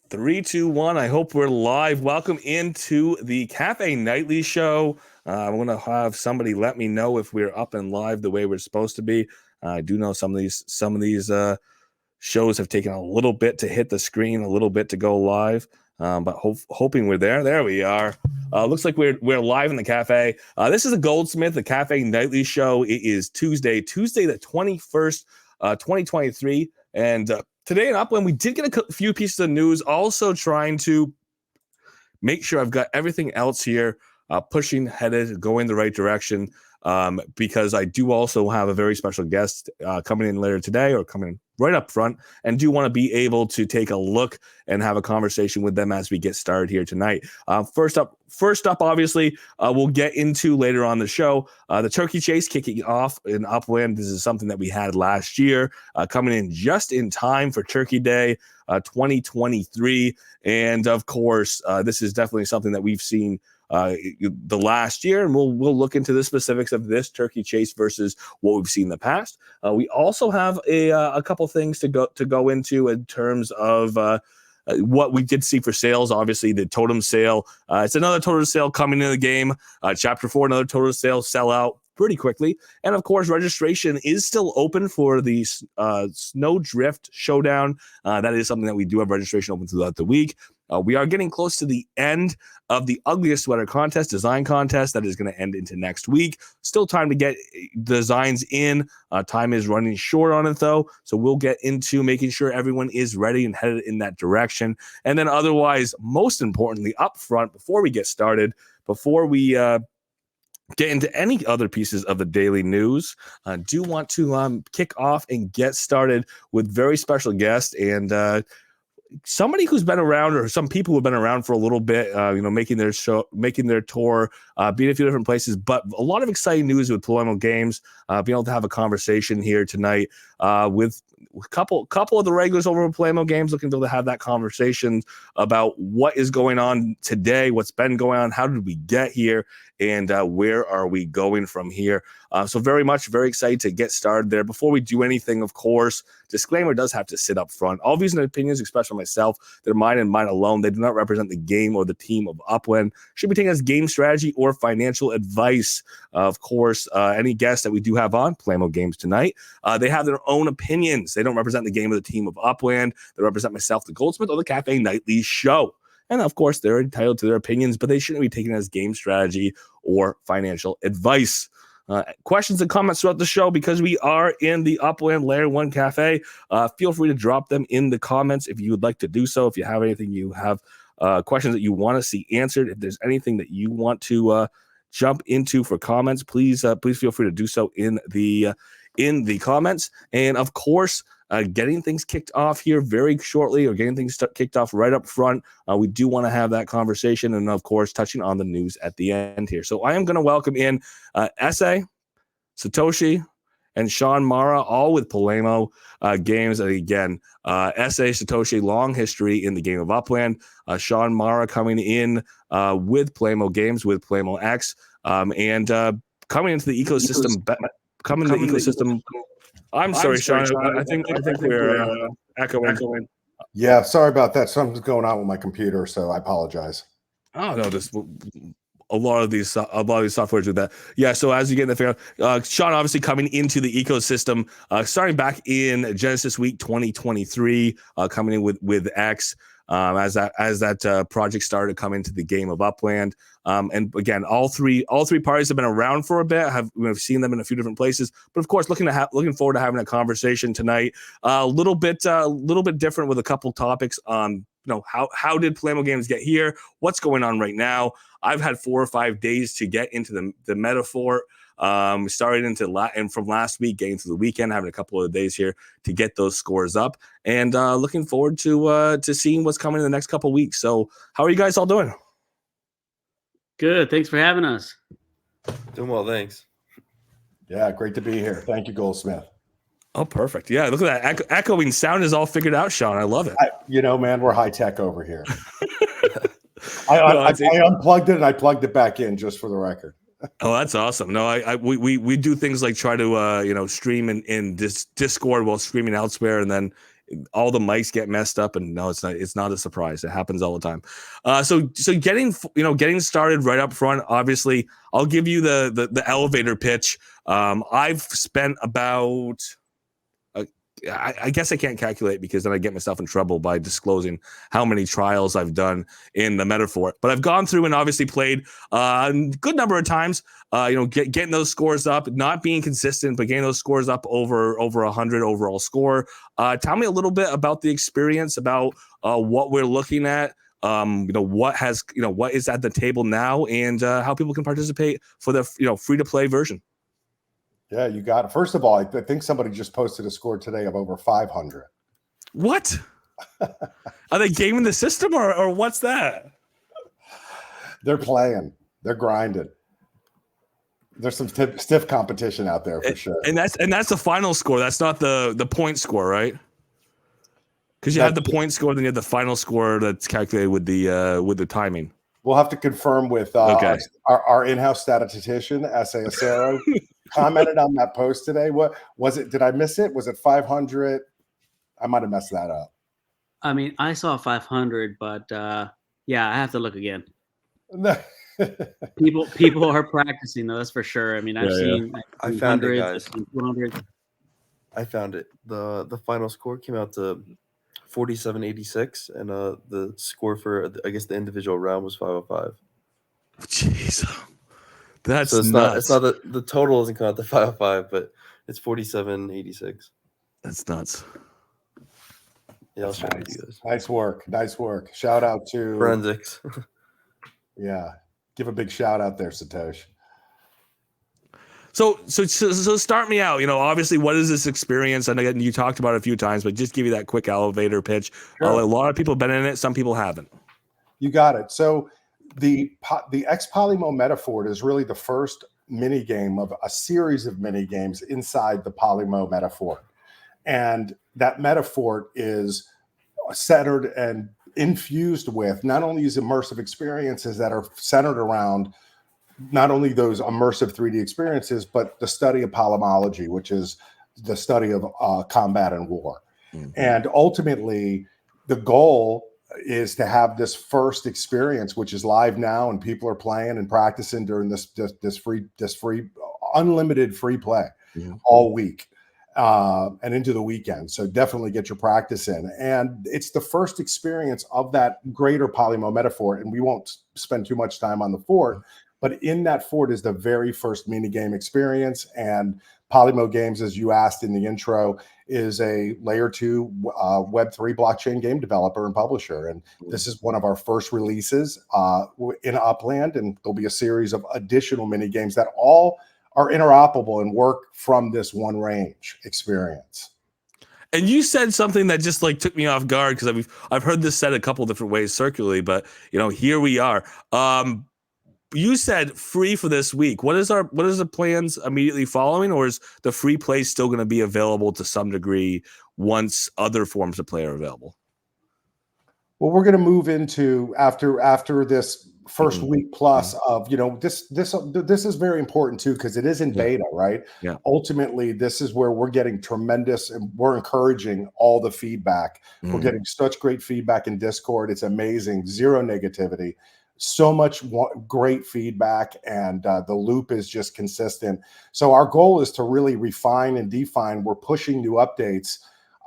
Three, two, one. I hope we're live. Welcome into the Cafe Nightly Show. I'm going to have somebody let me know if we're up and live the way we're supposed to be. I do know some of these shows have taken a little bit to hit the screen, a little bit to go live, but hoping we're there. There we are. Looks like we're live in the cafe. This is Thegoldsmith, the Cafe Nightly Show. It is Tuesday the 21st, 2023, and today in Upland, we did get a few pieces of news, also trying to make sure I've got everything else here pushing, headed, going the right direction, because I do also have a very special guest coming in later today, or coming right up front, and do want to be able to take a look and have a conversation with them as we get started here tonight. First up, obviously, we'll get into later on the show, the Turkey Chase kicking off in Upland. This is something that we had last year, coming in just in time for Turkey Day 2023. And of course, this is definitely something that we've seen the last year, and we'll look into the specifics of this Turkey Chase versus what we've seen in the past. We also have a couple things to go into in terms of what we did see for sales. Obviously, the Totem sale. It's another Totem sale coming into the game. Chapter 4, another Totem sale sell out pretty quickly. And of course, registration is still open for the Snowdrift Showdown. That is something that we do have registration open throughout the week. We are getting close to the end of the Ugliest Sweater design contest. That is going to end into next week. Still time to get designs in. Time is running short on it, though. So we'll get into making sure everyone is ready and headed in that direction. And then otherwise, most importantly, up front, before we get started, before we get into any other pieces of the daily news, do want to kick off and get started with very special guest and somebody who's been around, or some people who've been around for a little bit, making their tour, being a few different places, but a lot of exciting news with Polemo Games, being able to have a conversation here tonight with a couple of the regulars over at Polemo Games, looking to be able to have that conversation about what is going on today, what's been going on, how did we get here, and where are we going from here. So very excited to get started there. Before we do anything, of course, disclaimer does have to sit up front. All views and opinions expressed by myself, they're mine and mine alone. They do not represent the game or the team of Upland. Should be taken as game strategy or financial advice. Of course, any guests that we do have on Polemo Games tonight, they have their own opinions. They don't represent the game or the team of Upland. They represent myself, Thegoldsmith, or the Cafe Nightly Show. And of course, they're entitled to their opinions, but they shouldn't be taken as game strategy or financial advice. Questions and comments throughout the show, because we are in the Upland Layer 1 Cafe. Feel free to drop them in the comments if you would like to do so. If you have anything, you have questions that you want to see answered, if there's anything that you want to jump into for comments, please feel free to do so in the comments. And of course, getting things kicked off here very shortly, or getting things kicked off right up front. We do want to have that conversation, and of course, touching on the news at the end here. So I am going to welcome in Essay, Satoshi, and Sean Mara, all with Polemo Games. And again, Essay, Satoshi, long history in the game of Upland. Sean Mara coming in with Polemo Games, with Polemo X, and coming into the ecosystem. I'm sorry, Sean. I think we're echoing. Yeah, sorry about that. Something's going on with my computer, so I apologize. Oh no, a lot of these softwares do that. Yeah. So as you get in the figure, Sean obviously coming into the ecosystem, starting back in Genesis Week 2023, coming in with X. As that project started to come into the game of Upland, and again, all three parties have been around for a bit. We've seen them in a few different places, but of course, looking forward to having a conversation tonight. A little bit different with a couple topics. How did Polemo Games get here? What's going on right now? I've had 4 or 5 days to get into the Metafort. Started and from last week, getting through the weekend, having a couple of days here to get those scores up, and looking forward to seeing what's coming in the next couple of weeks. So, how are you guys all doing? Good. Thanks for having us. Doing well, thanks. Yeah, great to be here. Thank you, Goldsmith. Oh, perfect. Yeah, look at that echoing sound is all figured out, Sean. I love it. Man, we're high tech over here. I unplugged it and I plugged it back in just for the record. Oh, that's awesome. No, we do things like try to stream in Discord while streaming elsewhere, and then all the mics get messed up, and no, it's not a surprise. It happens all the time. So getting started right up front. Obviously, I'll give you the elevator pitch. I've spent about I guess I can't calculate because then I get myself in trouble by disclosing how many trials I've done in the Metafort. But I've gone through and obviously played a good number of times. Getting those scores up, not being consistent, but getting those scores up over 100 overall score. Tell me a little bit about the experience, about what we're looking at. What is at the table now, and how people can participate for the free to play version. Yeah, you got it. First of all, I think somebody just posted a score today of over 500. What? Are they gaming the system or what's that? They're playing. They're grinding. There's some stiff competition out there for sure. And that's the final score. That's not the point score, right? Because you have the point score, then you have the final score that's calculated with the timing. We'll have to confirm with our in-house statistician, S.A. Acero, commented on that post today. What was it? Did I miss it? Was it 500? I might have messed that up. I mean, I saw 500, but yeah, I have to look again. People are practicing though, that's for sure. I mean, I've seen I found it, hundreds, guys. 200. I found it. The final score came out to 47.86, and the score for I guess the individual round was 505. Jeez, that's so it's nuts. not the total doesn't come out to 505, but it's 47.86. That's nuts. Yeah, I'll share it with you guys. Nice work. Shout out to Forensics. Yeah, give a big shout out there, Satoshi. So start me out. Obviously, what is this experience? I know you talked about it a few times, but just give you that quick elevator pitch. Sure. A lot of people have been in it. Some people haven't. You got it. So the Polemo Metafort is really the first mini game of a series of mini games inside the Polemo Metafort, and that Metafort is centered and infused with not only these immersive experiences that are centered around not only those immersive 3D experiences, but the study of polemology, which is the study of combat and war. Mm-hmm. And ultimately, the goal is to have this first experience, which is live now, and people are playing and practicing during this free unlimited free play all week and into the weekend. So definitely get your practice in. And it's the first experience of that greater Polemo Metafort, and we won't spend too much time on the fort. But in that fort is the very first mini game experience. And Polemo Games, as you asked in the intro, is a layer 2 Web3 blockchain game developer and publisher. And this is one of our first releases in Upland. And there'll be a series of additional mini games that all are interoperable and work from this one range experience. And you said something that just took me off guard, because I've heard this said a couple different ways circularly, but here we are. You said free for this week. What is the plans immediately following, or is the free play still going to be available to some degree once other forms of play are available? Well, we're going to move into after this first week plus of this is very important too, because it is in beta, right? Yeah. Ultimately, this is where we're getting tremendous, and we're encouraging all the feedback. We're getting such great feedback in Discord. It's amazing. Zero negativity. So much great feedback, and the loop is just consistent. So our goal is to really refine and define. We're pushing new updates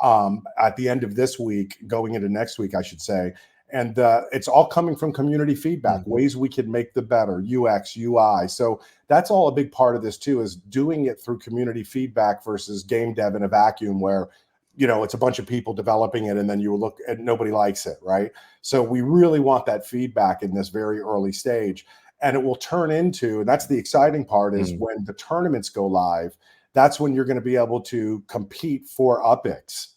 at the end of this week, going into next week, I should say. And it's all coming from community feedback, ways we can make the better, UX, UI. So that's all a big part of this too, is doing it through community feedback versus game dev in a vacuum where it's a bunch of people developing it and then you look and nobody likes it, right? So we really want that feedback in this very early stage. And it will turn into, and that's the exciting part, is when the tournaments go live, that's when you're going to be able to compete for UPIX.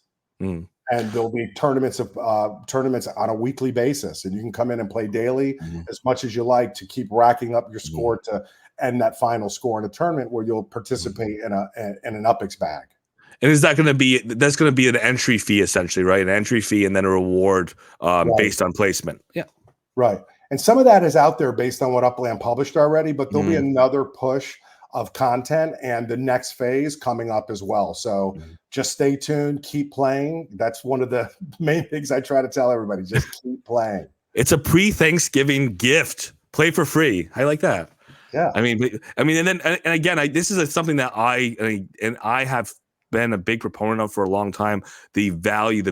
And there'll be tournaments on a weekly basis, and you can come in and play daily as much as you like to keep racking up your score to end that final score in a tournament where you'll participate in an UPIX bag. And is that going to be, that's going to be an entry fee essentially, right? An entry fee and then a reward based on placement. Yeah. Right. And some of that is out there based on what Upland published already, but there'll be another push of content and the next phase coming up as well. So just stay tuned, keep playing. That's one of the main things I try to tell everybody. Just keep playing. It's a pre-Thanksgiving gift. Play for free. I like that. Yeah. I mean, and again, this is something that I have been a big proponent of for a long time. The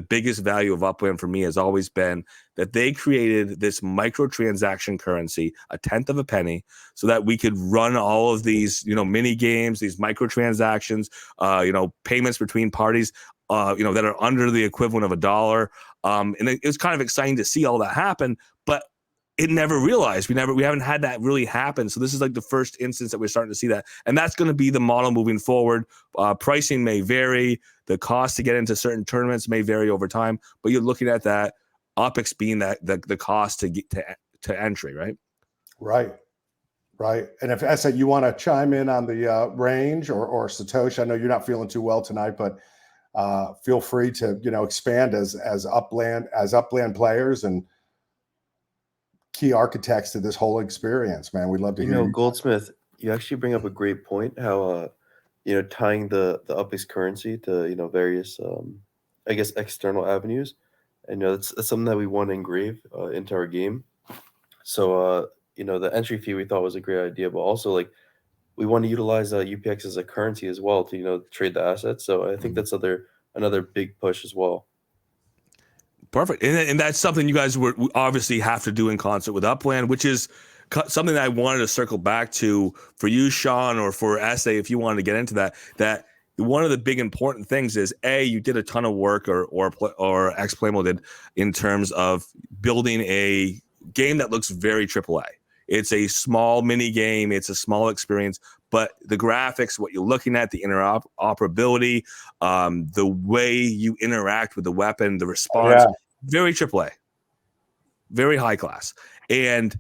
biggest value of Upland for me has always been that they created this microtransaction currency, a tenth of a penny, so that we could run all of these, mini games, these microtransactions, payments between parties, that are under the equivalent of $1. And it was kind of exciting to see all that happen, but it never realized. We haven't had that really happen. So this is like the first instance that we're starting to see that. And that's going to be the model moving forward. Pricing may vary. The cost to get into certain tournaments may vary over time, but you're looking at that OpEx being the cost to get to entry, right? Right. And if Essa, you want to chime in on the range or Satoshi, I know you're not feeling too well tonight, but feel free to, expand as Upland players and key architects to this whole experience, man. We'd love to hear you. Goldsmith, you actually bring up a great point, how tying the UpX currency to various I guess external avenues, and that's something that we want to engrave into our game. So the entry fee we thought was a great idea, but also we want to utilize UPX as a currency as well to trade the assets. So I think that's another big push as well. Perfect. And that's something you guys would obviously have to do in concert with Upland, which is something that I wanted to circle back to for you, Sean, or for Essay, if you wanted to get into that one of the big important things is, you did a ton of work or X-Polemo did in terms of building a game that looks very AAA. It's a small mini game. It's a small experience, but the graphics, what you're looking at, the interoperability, the way you interact with the weapon, the response, very AAA, very high class. And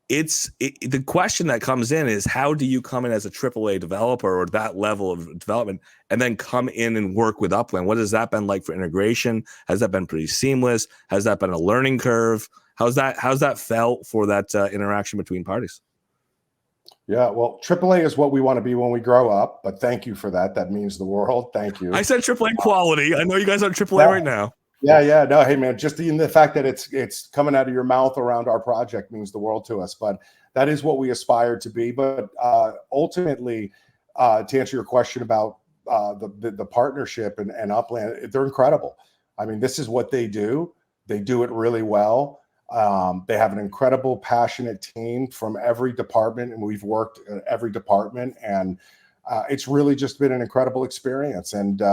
the question that comes in is, how do you come in as a AAA developer or that level of development and then come in and work with Upland? What has that been like for integration? Has that been pretty seamless? Has that been a learning curve? How's that felt for that interaction between parties? Yeah, well, AAA is what we want to be when we grow up, but thank you for that. That means the world. Thank you. I said AAA quality. I know you guys are AAA right now. Yeah. No, hey, man, just the fact that it's coming out of your mouth around our project means the world to us, but that is what we aspire to be. But ultimately, to answer your question about the partnership and Upland, they're incredible. I mean, this is what they do. They do it really well. They have an incredible, passionate team from every department, and we've worked at every department, and it's really just been an incredible experience. And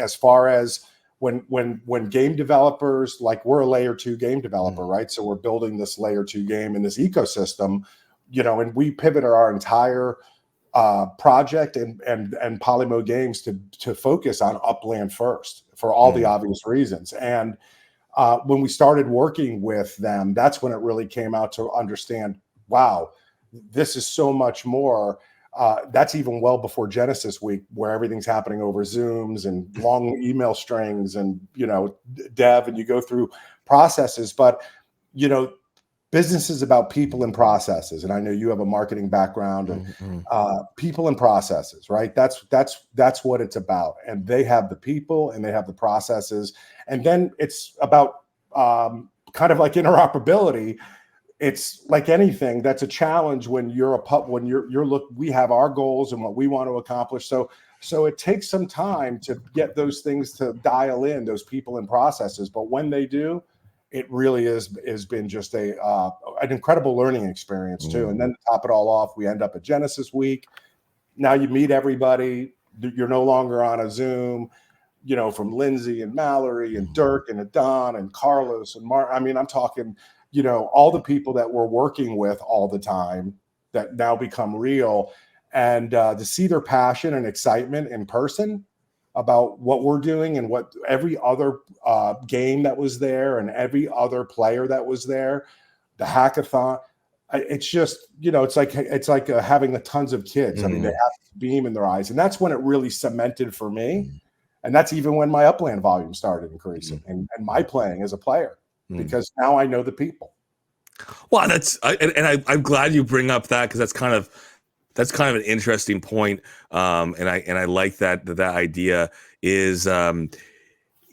as far as when game developers, we're a layer 2 game developer, right? So we're building this layer 2 game in this ecosystem, and we pivoted our entire project and Polemo Games to focus on Upland first for all the obvious reasons. And when we started working with them, that's when it really came out to understand, wow, this is so much more. That's even well before Genesis Week, where everything's happening over Zooms and long email strings and, dev, and you go through processes. But, business is about people and processes. And I know you have a marketing background and people and processes, right? That's what it's about. And they have the people and they have the processes. And then it's about kind of like interoperability. It's like anything that's a challenge when we have our goals and what we want to accomplish. So it takes some time to get those things to dial in, those people and processes. But when they do, it really has been just an incredible learning experience too. And then to top it all off, we end up at Genesis Week. Now you meet everybody. You're no longer on a Zoom, from Lindsay and Mallory and Dirk and Adon and Carlos and Mark. I mean, I'm talking, all the people that we're working with all the time that now become real, and to see their passion and excitement in person about what we're doing and what every other game that was there and every other player that was there, the hackathon. It's just, it's like having tons of kids. I mean, they have this beam in their eyes, and that's when it really cemented for me. And that's even when my Upland volume started increasing and my playing as a player, because now I know the people. Well, I'm glad you bring up that, because that's kind of That's kind of an interesting point, and I like that idea is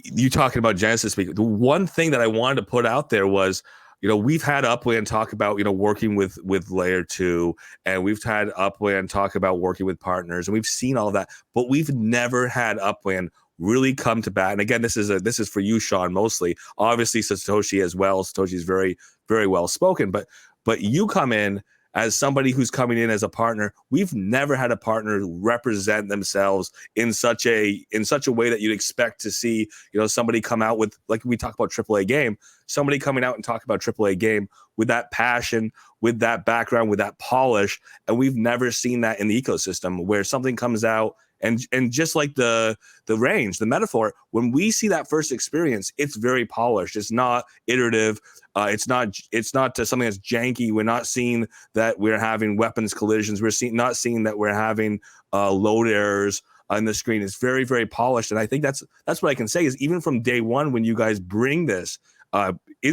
you talking about Genesis Week. The one thing that I wanted to put out there was, we've had Upland talk about working with Layer 2, and we've had Upland talk about working with partners, and we've seen all of that, but we've never had Upland really come to bat. And again, this is for you, Sean, mostly. Obviously, Satoshi as well. Satoshi is very, very well spoken, but you come in as somebody who's coming in as a partner. We've never had a partner represent themselves in such a way that you'd expect to see, somebody come out with, like we talk about AAA game, somebody coming out and talk about AAA game with that passion, with that background, with that polish. And we've never seen that in the ecosystem, where something comes out and just like the range, the Metafort, when we see that first experience, it's very polished. It's not iterative. It's not something that's janky. We're not seeing that we're having weapons collisions. We're not seeing that we're having load errors on the screen. It's very, very polished. And I think that's what I can say is, even from day one, when you guys bring this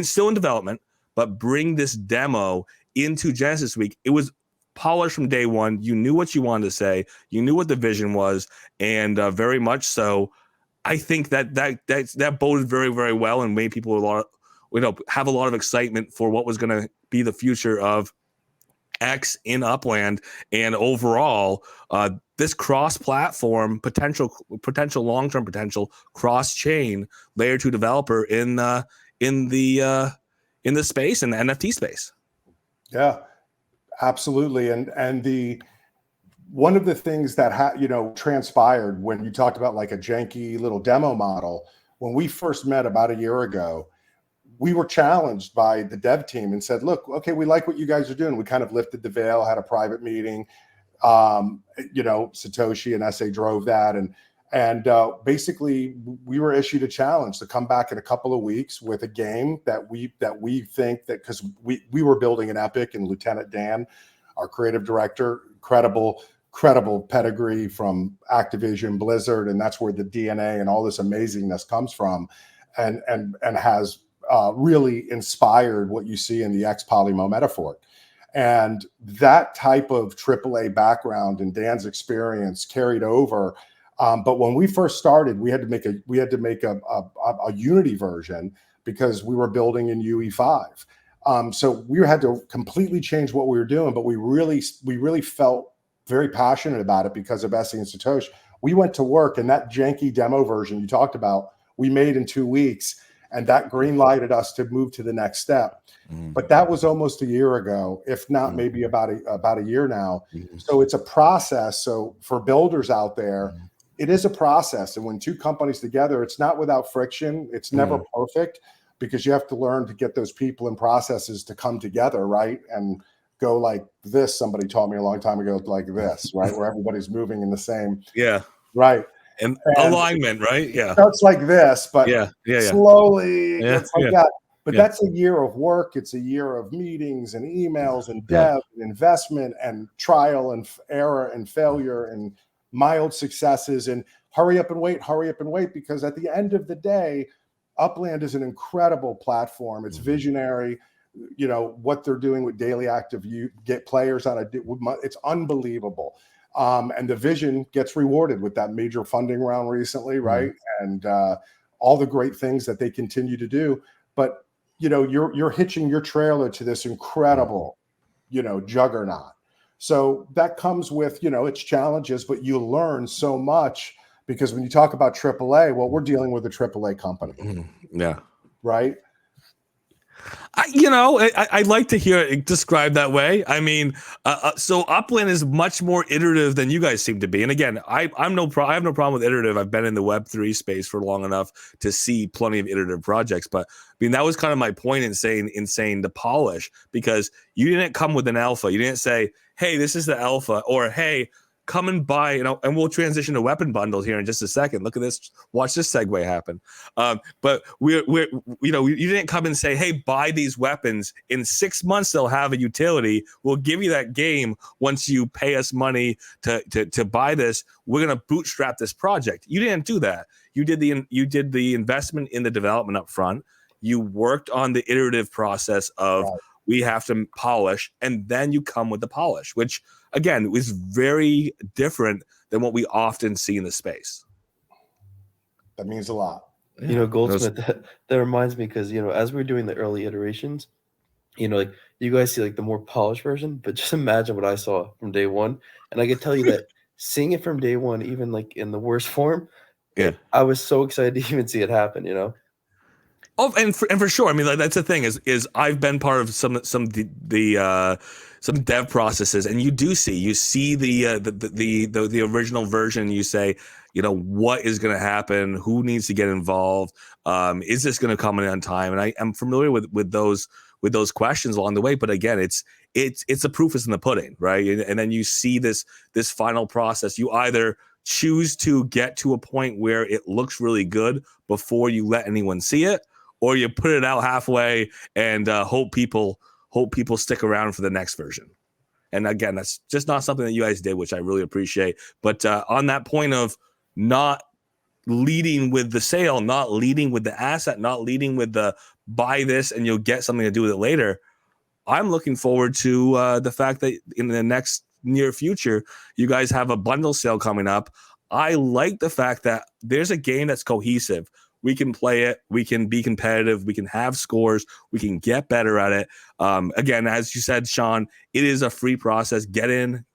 still in development, but bring this demo into Genesis Week, it was polished from day one. You knew what you wanted to say. You knew what the vision was, and very much so. I think that boded very, very well and made people have a lot of excitement for what was going to be the future of X in Upland, and overall this cross-platform potential long-term potential cross-chain Layer 2 developer in the space, in the NFT space. Yeah, absolutely. And one of the things that transpired when you talked about like a janky little demo model, when we first met about a year ago, we were challenged by the dev team and said, look, okay, we like what you guys are doing. We kind of lifted the veil, had a private meeting. Satoshi and SA drove that. And basically we were issued a challenge to come back in a couple of weeks with a game that we think that, because we were building an epic, and Lieutenant Dan, our creative director, credible pedigree from Activision, Blizzard, and that's where the DNA and all this amazingness comes from, and has really inspired what you see in the X Polemo Metafort. And that type of AAA background and Dan's experience carried over. But when we first started, we had to make a Unity version because we were building in UE5. So we had to completely change what we were doing, but we really felt very passionate about it because of Essie and Satoshi. We went to work, and that janky demo version you talked about, we made in 2 weeks, and that green lighted us to move to the next step. But that was almost a year ago, if not maybe about a year now. So it's a process. So for builders out there, it is a process. And when two companies together, it's not without friction. It's never perfect, because you have to learn to get those people and processes to come together, right? And go like this. Somebody taught me a long time ago, like this, right? Where everybody's moving in the same. Yeah. Right. And alignment, right? Yeah. Starts like this, but slowly it's like that. But that's a year of work. It's a year of meetings and emails and dev and investment and trial and error and failure and mild successes, and hurry up and wait, because at the end of the day, Upland is an incredible platform. It's visionary. What they're doing with daily active, you get players on it's unbelievable. And the vision gets rewarded with that major funding round recently, right? And all the great things that they continue to do. But you're hitching your trailer to this incredible, juggernaut. So that comes with, its challenges, but you learn so much, because when you talk about AAA, well, we're dealing with a AAA company. Yeah. Right. I like to hear it described that way. I mean, so Upland is much more iterative than you guys seem to be. And again, I have no problem with iterative. I've been in the Web3 space for long enough to see plenty of iterative projects. But I mean, that was kind of my point in saying the polish, because you didn't come with an alpha. You didn't say, hey, this is the alpha, or hey, come and buy, and we'll transition to weapon bundles here in just a second. Look at this. Watch this segue happen. But you didn't come and say, hey, buy these weapons. In 6 months, they'll have a utility. We'll give you that game once you pay us money to buy this. We're going to bootstrap this project. You didn't do that. You did the investment in the development up front. You worked on the iterative process of we have to polish, and then you come with the polish, which again, is very different than what we often see in the space. That means a lot. You know, Goldsmith, that reminds me, because, you know, as we're doing the early iterations, you know, like you guys see like the more polished version, but just imagine what I saw from day one. And I can tell you that seeing it from day one, even like in the worst form, I was so excited to even see it happen, you know? Oh, and for sure. I mean, like, that's the thing is I've been part of some dev processes, and you see the original version. You say, you know, what is going to happen? Who needs to get involved? Is this going to come in on time? And I am familiar with those questions along the way. But again, it's the proof is in the pudding, right? And then you see this final process. You either choose to get to a point where it looks really good before you let anyone see it, or you put it out halfway and hope people stick around for the next version. And again, that's just not something that you guys did, which I really appreciate. But on that point of not leading with the sale, not leading with the asset, not leading with the buy this and you'll get something to do with it later, I'm looking forward to the fact that in the next near future, you guys have a bundle sale coming up. I like the fact that there's a game that's cohesive. We can play it. We can be competitive. We can have scores. We can get better at it. Again, as you said, Sean, it is a free process. Get in,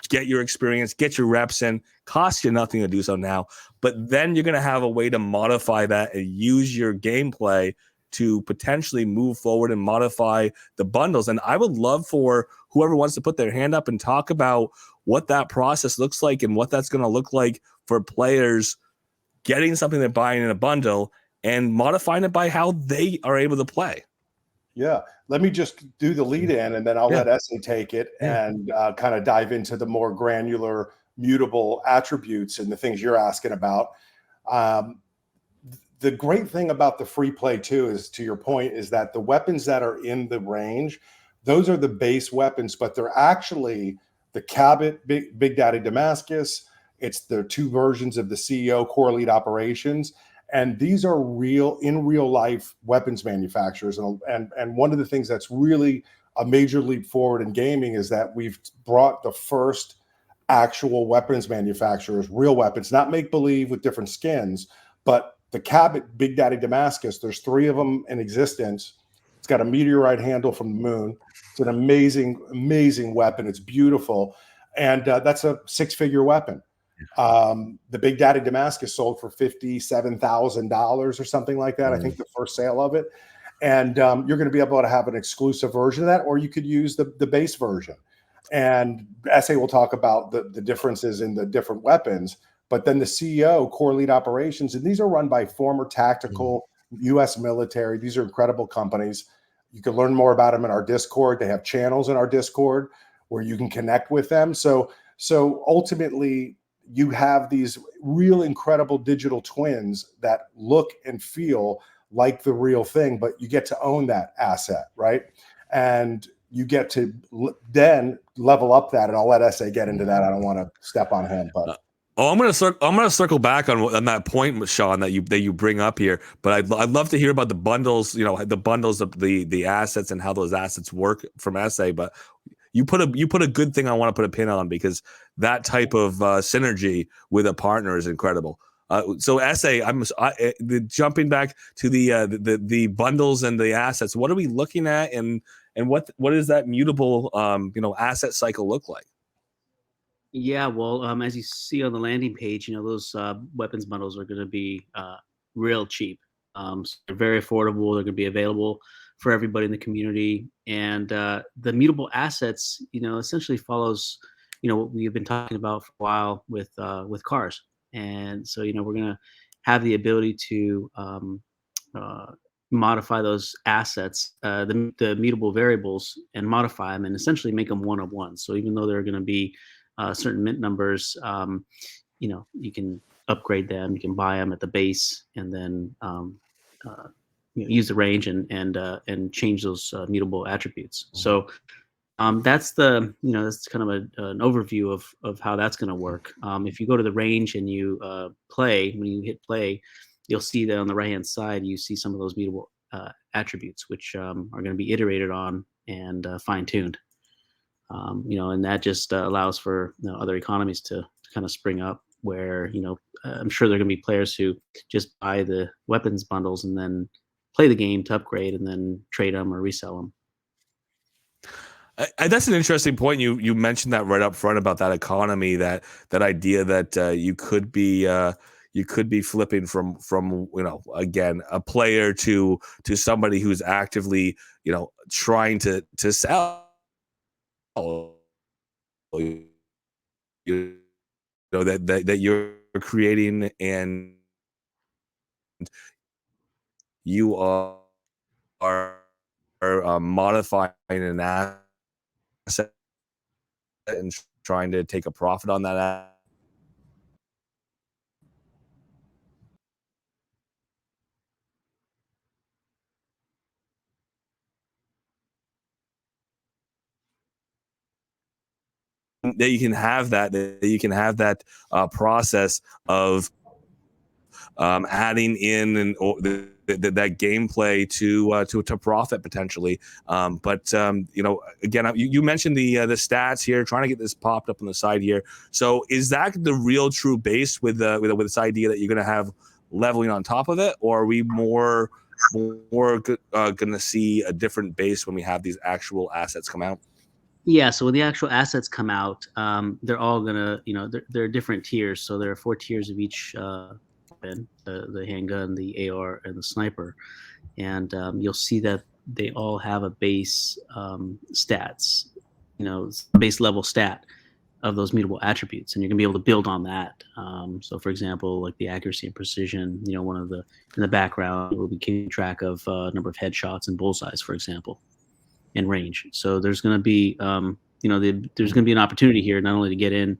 get your experience, get your reps in. Costs you nothing to do so now. But then you're going to have a way to modify that and use your gameplay to potentially move forward and modify the bundles. And I would love for whoever wants to put their hand up and talk about what that process looks like and what that's going to look like for players getting something they're buying in a bundle and modifying it by how they are able to play. Yeah. Let me just do the lead in, and then I'll let Essay take it and kind of dive into the more granular mutable attributes and the things you're asking about. The great thing about the free play too is, to your point, is that the weapons that are in the range, those are the base weapons, but they're actually the Cabot, Big Daddy Damascus. It's the two versions of the CEO core lead operations. And these are in real life weapons manufacturers. And one of the things that's really a major leap forward in gaming is that we've brought the first actual weapons manufacturers, real weapons, not make believe with different skins, but the Cabot Big Daddy Damascus, there's 3 of them in existence. It's got a meteorite handle from the moon. It's an amazing, amazing weapon. It's beautiful. And that's a 6-figure weapon. The Big Daddy Damascus sold for $57,000 or something like that. I think the first sale of it. And you're going to be able to have an exclusive version of that, or you could use the base version. And SA will talk about the differences in the different weapons. But then the CEO, core lead operations, and these are run by former tactical U.S. military. These are incredible companies. You can learn more about them in our Discord. They have channels in our Discord where you can connect with them. So ultimately, you have these real incredible digital twins that look and feel like the real thing, but you get to own that asset, right? And you get to then level up that, and I'll let SA get into that. I don't want to step on him, but I'm gonna circle back on that point, Sean, that you bring up here. But I'd love to hear about the bundles. You know, the bundles of the assets and how those assets work from SA. But you put a good thing I want to put a pin on, because that type of synergy with a partner is incredible. So SA, jumping back to the bundles and the assets. What are we looking at, and what does that mutable asset cycle look like? Yeah, well, as you see on the landing page, those weapons bundles are going to be real cheap. So they're very affordable. They're going to be available for everybody in the community. And the mutable assets, essentially follows, what we've been talking about for a while with cars. And so, we're going to have the ability to modify those assets, the mutable variables, and modify them and essentially make them one-of-one. So even though they're going to be certain mint numbers, you can upgrade them, you can buy them at the base, and then use the range and change those mutable attributes. So that's that's kind of an overview of how that's going to work. If you go to the range and you play, when you hit play, you'll see that on the right hand side you see some of those mutable attributes, which are going to be iterated on and fine tuned. And that just allows for other economies to kind of spring up where, I'm sure there are going to be players who just buy the weapons bundles and then play the game to upgrade and then trade them or resell them. That's an interesting point. You mentioned that right up front about that economy, that idea that you could be flipping from again, a player to somebody who's actively trying to sell. That you're creating, and you are modifying an asset and trying to take a profit on that asset. That you can have that process of adding in that gameplay to profit potentially. Again, you mentioned the stats here, trying to get this popped up on the side here. So is that the real true base with this idea that you're going to have leveling on top of it, or are we more going to see a different base when we have these actual assets come out? Yeah, so when the actual assets come out, they're all gonna, there are different tiers. So there are 4 tiers of each weapon: the handgun, the AR, and the sniper. And you'll see that they all have a base stats, base level stat of those mutable attributes, and you're gonna be able to build on that. So, for example, like the accuracy and precision, one of the in the background will be keeping track of number of headshots and bullseyes, for example, and range. So there's going to be, there's going to be an opportunity here not only to get in,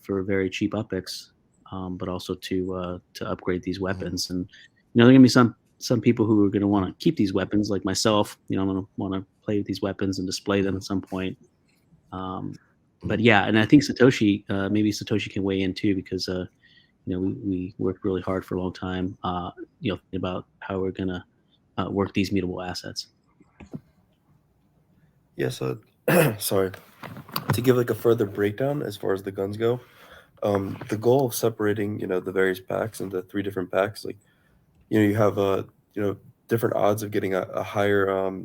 for very cheap upicks, but also to upgrade these weapons. And there are going to be some people who are going to want to keep these weapons, like myself. I'm going to want to play with these weapons and display them at some point. But yeah, and I think maybe Satoshi can weigh in too, because we worked really hard for a long time, about how we're going to work these mutable assets. Yeah, so sorry. To give like a further breakdown as far as the guns go, the goal of separating, the various packs into 3 different packs, like, you have different odds of getting a higher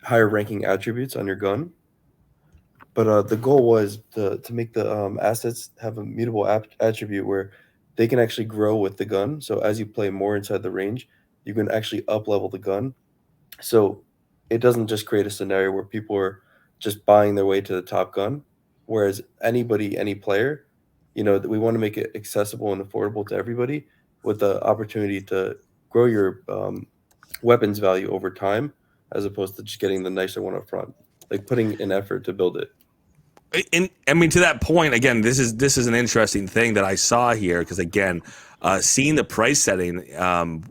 higher ranking attributes on your gun. But the goal was to make the assets have a mutable attribute where they can actually grow with the gun. So as you play more inside the range, you can actually up level the gun. So it doesn't just create a scenario where people are just buying their way to the top gun, whereas any player, we want to make it accessible and affordable to everybody, with the opportunity to grow your weapons value over time, as opposed to just getting the nicer one up front, like putting in effort to build it. To that point, again, this is an interesting thing that I saw here, because again, seeing the price setting,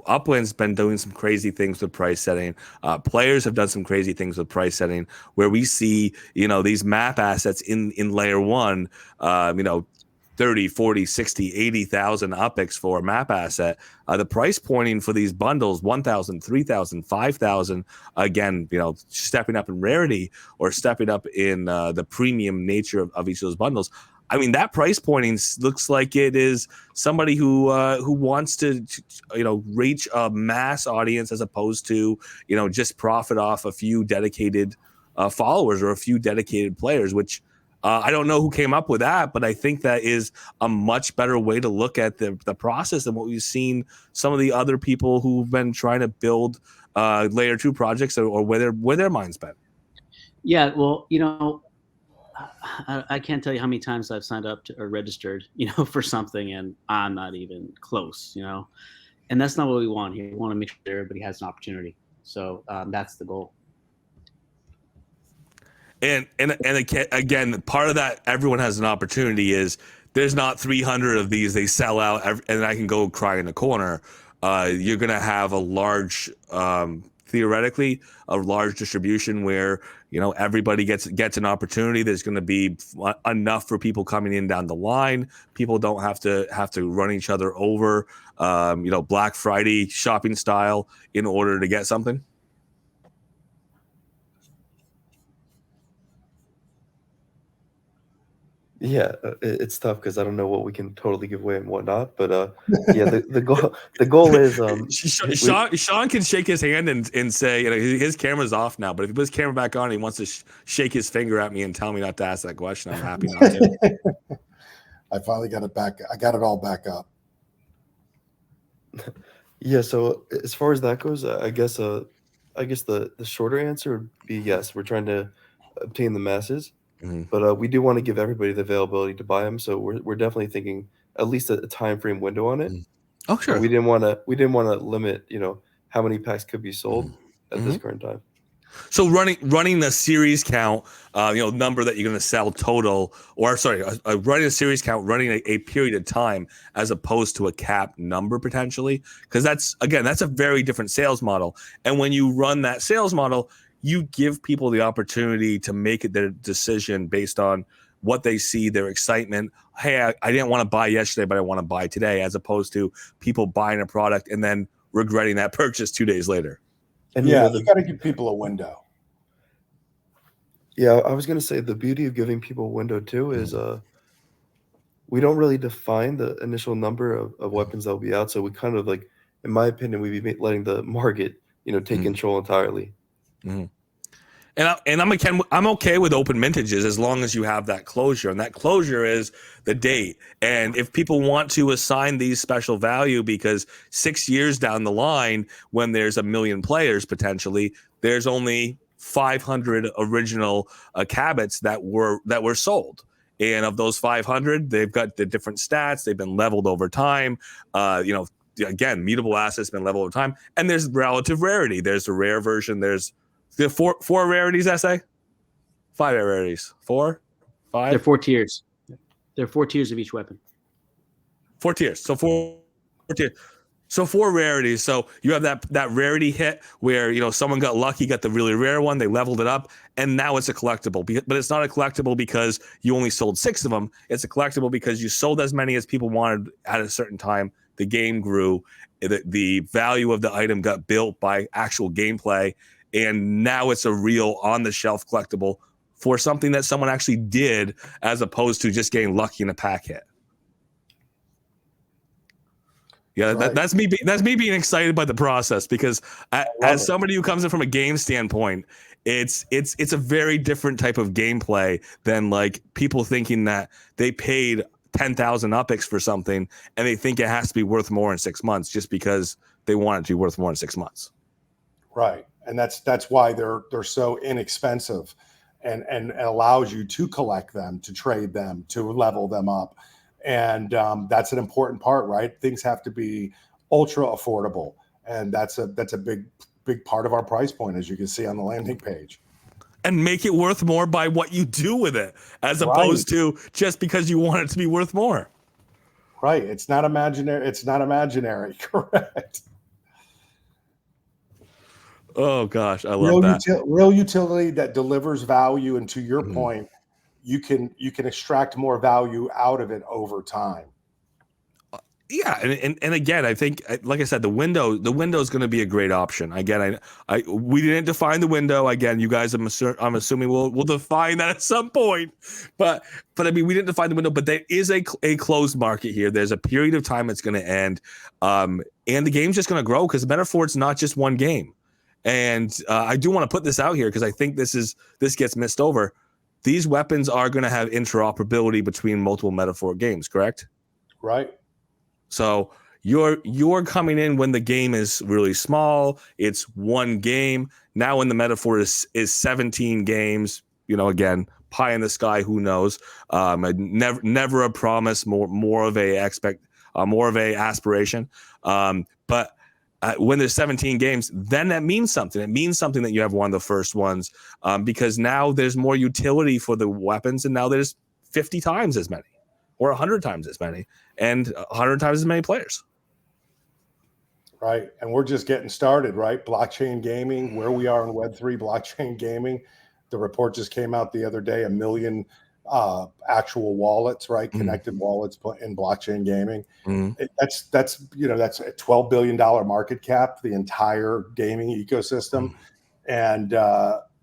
Upland's been doing some crazy things with price setting. Players have done some crazy things with price setting, where we see these map assets in layer 1, 30, 40, 60, 80,000 upics for a map asset. The price pointing for these bundles, 1,000, 3,000, 5,000, again, stepping up in rarity or stepping up in the premium nature of each of those bundles. That price pointing looks like it is somebody who wants to reach a mass audience, as opposed to just profit off a few dedicated followers or a few dedicated players, which I don't know who came up with that, but I think that is a much better way to look at the process than what we've seen some of the other people who've been trying to build layer 2 projects, or where their mind's been. Yeah, well, I can't tell you how many times I've signed up or registered, for something, and I'm not even close, and that's not what we want here. We want to make sure everybody has an opportunity. So that's the goal. And again, part of that, everyone has an opportunity, is there's not 300 of these. They sell out, and I can go cry in the corner. You're going to have a large, theoretically, a large distribution where everybody gets an opportunity. There's going to be enough for people coming in down the line. People don't have to run each other over, Black Friday shopping style, in order to get something. Yeah, it's tough because I don't know what we can totally give away and whatnot. But yeah, the goal is Sean can shake his hand and say, his camera's off now, but if he puts his camera back on and he wants to shake his finger at me and tell me not to ask that question, I'm happy not to. I finally got it back. I got it all back up. Yeah, so as far as that goes, I guess the shorter answer would be yes. We're trying to obtain the masses, but we do want to give everybody the availability to buy them. So we're definitely thinking at least a time frame window on it. Oh, sure. We didn't want to limit, how many packs could be sold at this current time. So running the series count, number that you're going to sell total, or sorry, running a series count, running a period of time as opposed to a cap number potentially, because that's a very different sales model. And when you run that sales model, you give people the opportunity to make their decision based on what they see, their excitement. Hey, I didn't want to buy yesterday, but I want to buy today, as opposed to people buying a product and then regretting that purchase 2 days later. And you got to give people a window. Yeah, I was going to say the beauty of giving people a window too is we don't really define the initial number of weapons that will be out. So we kind of in my opinion, we'd be letting the market, take control entirely. Mm-hmm. And I'm okay with open mintages as long as you have that closure, and that closure is the date. And if people want to assign these special value because 6 years down the line, when there's 1 million players potentially, there's only 500 original cabets that were sold. And of those 500, they've got the different stats. They've been leveled over time. Again, mutable assets been leveled over time, and there's relative rarity. There's the rare version. There's the four rarities, essay? 5 rarities. 4? 5? There are 4 tiers. There are 4 tiers of each weapon. 4 tiers. So 4 tiers. So 4 rarities. So you have that rarity hit where, someone got lucky, got the really rare one, they leveled it up, and now it's a collectible. But it's not a collectible because you only sold 6 of them. It's a collectible because you sold as many as people wanted at a certain time. The game grew. The value of the item got built by actual gameplay. And now it's a real on-the-shelf collectible for something that someone actually did, as opposed to just getting lucky in a pack hit. Yeah, right. That's me being excited by the process, because as somebody who comes in from a game standpoint, it's a very different type of gameplay than people thinking that they paid 10,000 UPIX for something and they think it has to be worth more in 6 months just because they want it to be worth more in 6 months. Right. And that's why they're so inexpensive and allows you to collect them, to trade them, to level them up. And that's an important part, right? Things have to be ultra affordable. And that's a big part of our price point, as you can see on the landing page. And make it worth more by what you do with it, as opposed to just because you want it to be worth more. Right. It's not imaginary. Correct. Oh gosh, I love that. Real utility that delivers value, and to your point, you can extract more value out of it over time. Yeah, and again, I think, like I said, the window is going to be a great option. Again, we didn't define the window. Again, you guys, I'm assuming we'll define that at some point. But I mean, we didn't define the window, but there is a closed market here. There's a period of time it's going to end, and the game's just going to grow because Metafort's not just one game. And I do want to put this out here because I think this gets missed over. These weapons are going to have interoperability between multiple Metafort games, correct? Right. So you're coming in when the game is really small. It's one game. Now when the Metafort is 17 games, again, pie in the sky, who knows? Never a promise, more of a aspiration. But when there's 17 games, then that means something. It means something that you have one of the first ones, because now there's more utility for the weapons, and now there's 50 times as many, or 100 times as many, and 100 times as many players. Right, and we're just getting started, right? Blockchain gaming, where we are in Web3 blockchain gaming. The report just came out the other day, 1 million actual wallets, right? Connected wallets in blockchain gaming. That's a $12 billion market cap, the entire gaming ecosystem. And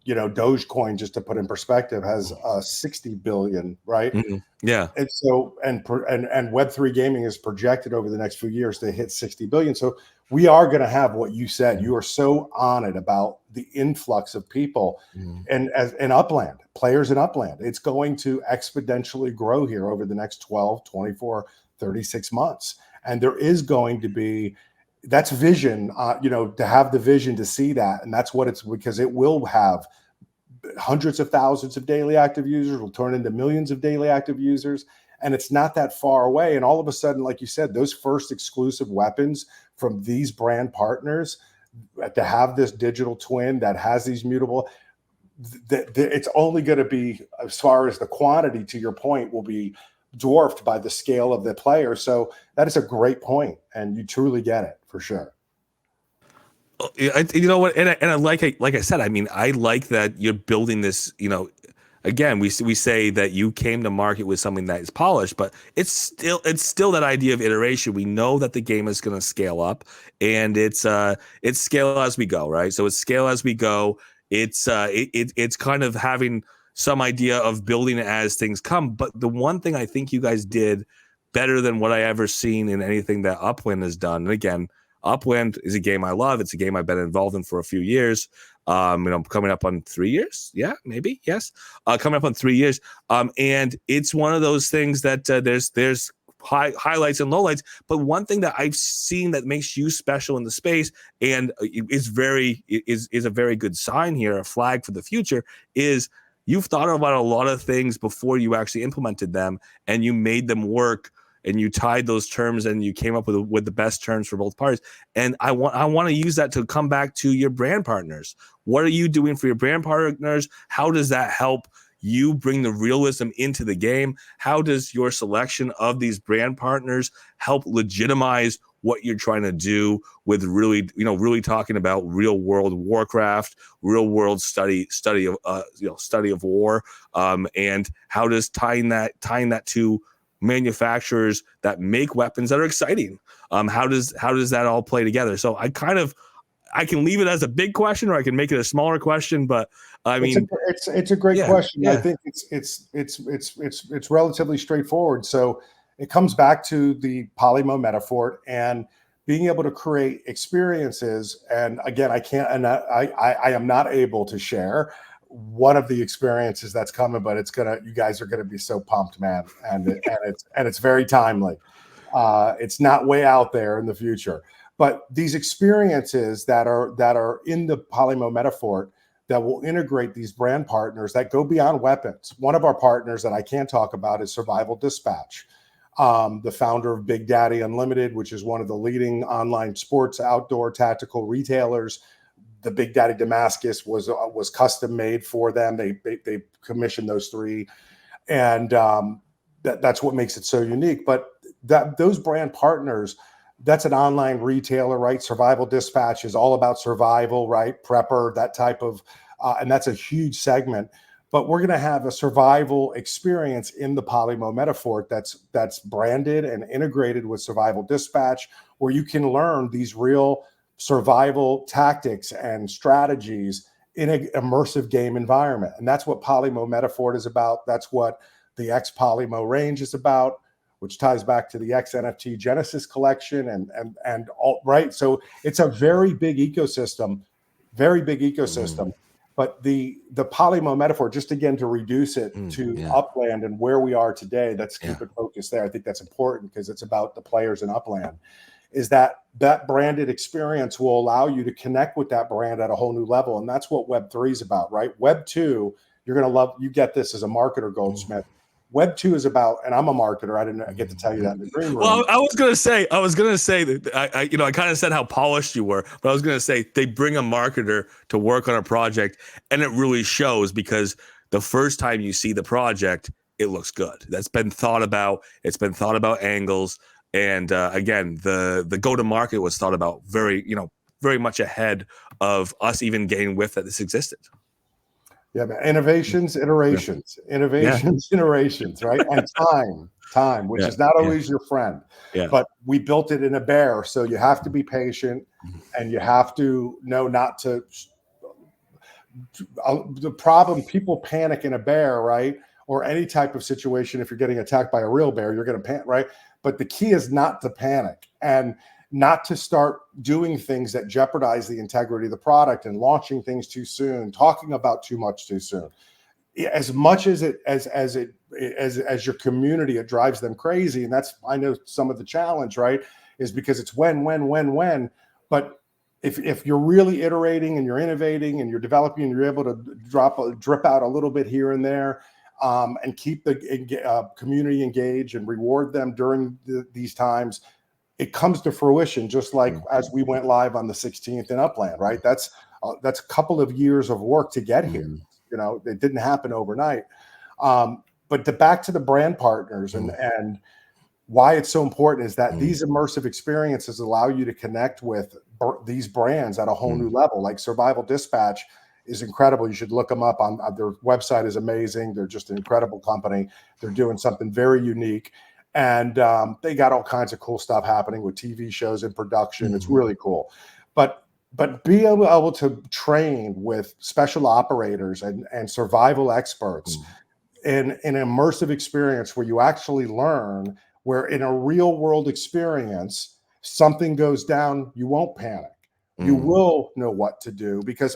Dogecoin, just to put in perspective, has 60 billion, right? Yeah. And so, and Web3 gaming is projected over the next few years to hit 60 billion. So we are going to have what you said. You are so on it about the influx of people and as in Upland, players in Upland. It's going to exponentially grow here over the next 12, 24, 36 months. And there is going to be, that's vision, to have the vision to see that. And that's what it's, because it will have hundreds of thousands of daily active users, will turn into millions of daily active users. And it's not that far away. And all of a sudden, like you said, those first exclusive weapons from these brand partners, to have this digital twin that has these mutable, it's only going to be, as far as the quantity, to your point, will be dwarfed by the scale of the player. So that is a great point, and you truly get it for sure. You know what? And I like I said, I mean, I like that you're building this. Again, we say that you came to market with something that is polished, but it's still that idea of iteration. We know that the game is going to scale up, and it's scale as we go, right? So it's scale as we go. It's kind of having some idea of building it as things come. But the one thing I think you guys did better than what I ever seen in anything that Upland has done, and again, Upland is a game I love. It's a game I've been involved in for a few years. Coming up on 3 years. Yeah, maybe. Yes. Coming up on 3 years. And it's one of those things that there's highlights and lowlights. But one thing that I've seen that makes you special in the space, and is a very good sign here, a flag for the future, is you've thought about a lot of things before you actually implemented them, and you made them work, and you tied those terms, and you came up with the best terms for both parties. And I want to use that to come back to your brand partners. What are you doing for your brand partners? How does that help you bring the realism into the game? How does your selection of these brand partners help legitimize what you're trying to do with really talking about real world Warcraft, real world study of war, and how does tying that to manufacturers that make weapons that are exciting? How does that all play together? So I can leave it as a big question, or I can make it a smaller question. But I mean, it's a great question. Yeah. I think it's relatively straightforward. So it comes back to the Polemo Metafort and being able to create experiences. And again, I am not able to share one of the experiences that's coming, but you guys are gonna be so pumped, man. And it's very timely. It's not way out there in the future, but these experiences that are in the Polemo Metafort that will integrate these brand partners that go beyond weapons. One of our partners that I can't talk about is Survival Dispatch, the founder of Big Daddy Unlimited, which is one of the leading online sports outdoor tactical retailers. The Big Daddy Damascus was custom made for them. They commissioned those three, and that's what makes it so unique. But those brand partners, that's an online retailer, right? Survival Dispatch is all about survival, right? Prepper, that type of, and that's a huge segment. But we're going to have a survival experience in the Polemo Metafort that's branded and integrated with Survival Dispatch, where you can learn these real survival tactics and strategies in an immersive game environment. And that's what Polemo Metafort is about. That's what the X Polemo Range is about, which ties back to the X NFT Genesis collection and all, right? So it's a very big ecosystem. But the Polemo Metafort, just again to reduce it to Upland and where we are today, let's keep it focused there. I think that's important because it's about the players in Upland. Is that branded experience will allow you to connect with that brand at a whole new level. And that's what Web3 is about, right? Web2, you're going to love, you get this as a marketer, Goldsmith. Web2 is about, and I'm a marketer. I didn't get to tell you that in the green room. Well, I was gonna say that I kind of said how polished you were, but I was gonna say they bring a marketer to work on a project, and it really shows because the first time you see the project, it looks good. That's been thought about. It's been thought about angles, and again, the go to market was thought about very much ahead of us even getting whiff that this existed. Yeah, man. Innovations, iterations, iterations, right? And time, which is not always your friend. Yeah. But we built it in a bear, so you have to be patient, and you have to know not to the problem, people panic in a bear, right? Or any type of situation. If you're getting attacked by a real bear, you're going to panic, right? But the key is not to panic and not to start doing things that jeopardize the integrity of the product and launching things too soon, talking about too much too soon. As much as your community, it drives them crazy. And that's, I know some of the challenge, right, is because it's when. But if you're really iterating and you're innovating and you're developing and you're able to drip out a little bit here and there, and keep the community engaged and reward them during these times, it comes to fruition, just like as we went live on the 16th in Upland, right? That's a couple of years of work to get here. You know, it didn't happen overnight. But back to the brand partners and why it's so important is that these immersive experiences allow you to connect with these brands at a whole new level. Like Survival Dispatch is incredible. You should look them up. On their website is amazing. They're just an incredible company. They're doing something very unique. And they got all kinds of cool stuff happening with TV shows in production. It's really cool. But be able to train with special operators and survival experts in an immersive experience where you actually learn, where in a real world experience, something goes down, you won't panic. You will know what to do because,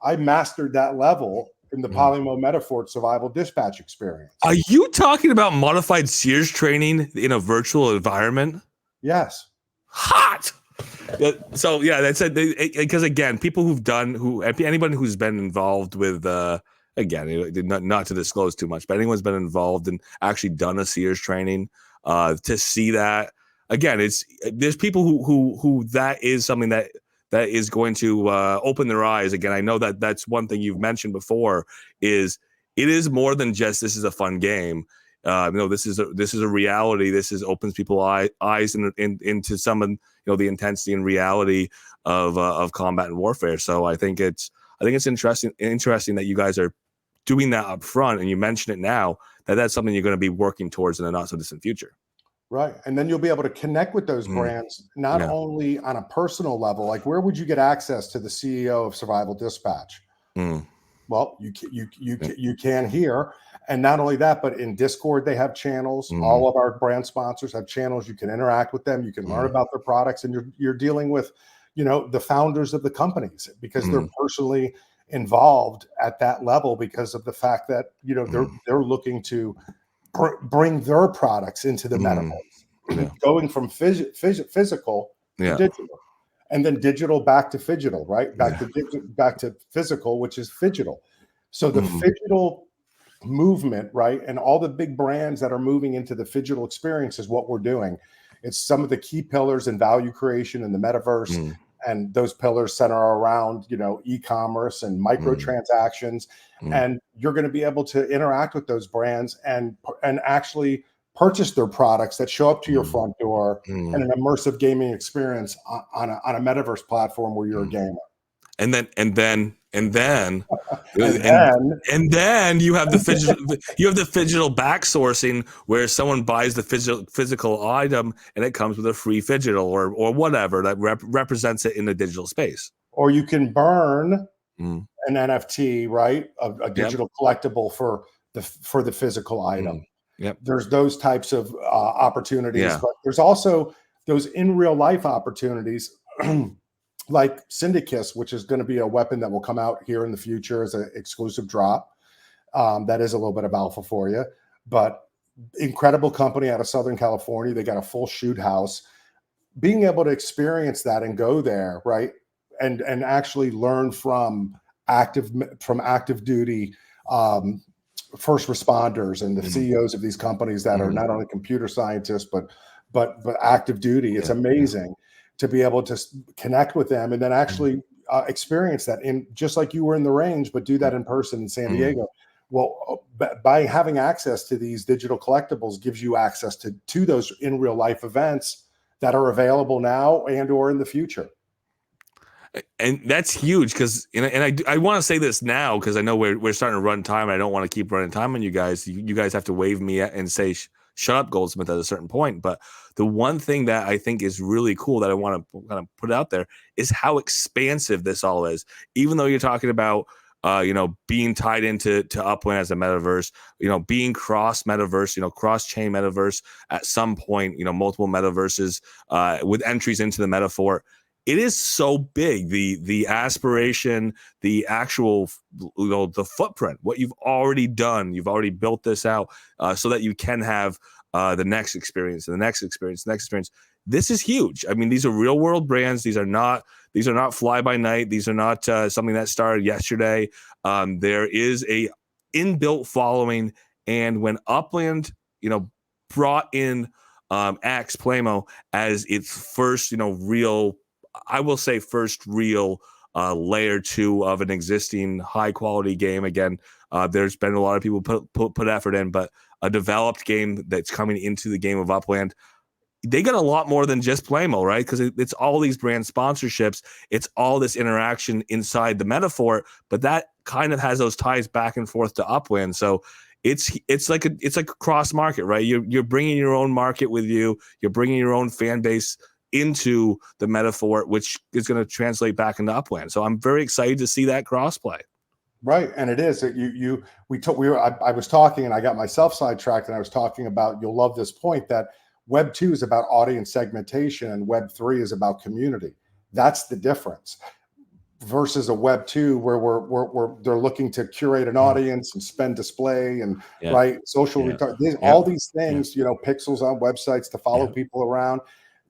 I mastered that level in the Polemo Metafort Survival Dispatch experience. Are you talking about modified Sears training in a virtual environment? Yes. Hot. So yeah, that's it. Because again, people anybody who's been involved with, again, not to disclose too much, but anyone's been involved and actually done a Sears training, to see that again, there's people who that is something that is going to open their eyes. Again, I know that's one thing you've mentioned before is it is more than just this is a fun game. This is a reality. This opens people's eyes into some of the intensity and reality of combat and warfare. So I think it's interesting that you guys are doing that up front, and you mention it now that's something you're going to be working towards in the not so distant future. Right. And then you'll be able to connect with those brands, not only on a personal level, like where would you get access to the CEO of Survival Dispatch? Well, you can here. And not only that, but in Discord, they have channels. All of our brand sponsors have channels. You can interact with them. You can learn about their products, and you're dealing with, the founders of the companies because they're personally involved at that level because of the fact that, they're looking to bring their products into the metaverse, going from physical to digital, and then digital back to phygital, right? Back to physical, which is phygital. So the phygital movement, right, and all the big brands that are moving into the phygital experience is what we're doing. It's some of the key pillars in value creation in the metaverse. And those pillars center around, e-commerce and microtransactions. And you're going to be able to interact with those brands and actually purchase their products that show up to your front door in an immersive gaming experience on a metaverse platform where you're a gamer. And then you have the phygital backsourcing where someone buys the physical item and it comes with a free phygital or whatever that represents it in the digital space. Or you can burn an NFT, right? A digital collectible for the physical item. There's those types of opportunities, but there's also those in real life opportunities. Like Syndicus, which is going to be a weapon that will come out here in the future as an exclusive drop. That is a little bit of alpha for you, but incredible company out of Southern California. They got a full shoot house. Being able to experience that and go there, right, and actually learn from active duty first responders and the CEOs of these companies that are not only computer scientists but active duty. It's amazing to be able to connect with them and then actually experience that in just like you were in the range, but do that in person in San Diego. Well, by having access to these digital collectibles gives you access to those in real life events that are available now and or in the future. And that's huge because, and I want to say this now because I know we're starting to run time. I don't want to keep running time on you guys. You guys have to wave me and say, shut up, Goldsmith, at a certain point. But the one thing that I think is really cool that I want to kind of put out there is how expansive this all is. Even though you're talking about being tied into Upland as a metaverse, being cross metaverse, cross chain metaverse at some point, multiple metaverses with entries into the Metafort. It is so big, the aspiration, the actual, the footprint, what you've already done. You've already built this out so that you can have the next experience and the next experience, the next experience. This is huge. I mean, these are real world brands. These are not fly by night. These are not something that started yesterday. There is a inbuilt following, and when Upland, brought in Axe Polemo as its first, real, I will say first real layer 2 of an existing high quality game. Again, there's been a lot of people put effort in, but a developed game that's coming into the game of Upland. They got a lot more than just Polemo, right? Because it's all these brand sponsorships. It's all this interaction inside the Metafort, but that kind of has those ties back and forth to Upland. So it's like a cross market, right? You're bringing your own market with you. You're bringing your own fan base into the Metafort, which is going to translate back into Upland. So I'm very excited to see that crossplay. Right, and it is. I was talking, and I got myself sidetracked, and I was talking about, you'll love this point, that Web 2 is about audience segmentation and Web 3 is about community. That's the difference versus a Web 2 where they're looking to curate an audience and spend display and right social all these things, pixels on websites to follow people around.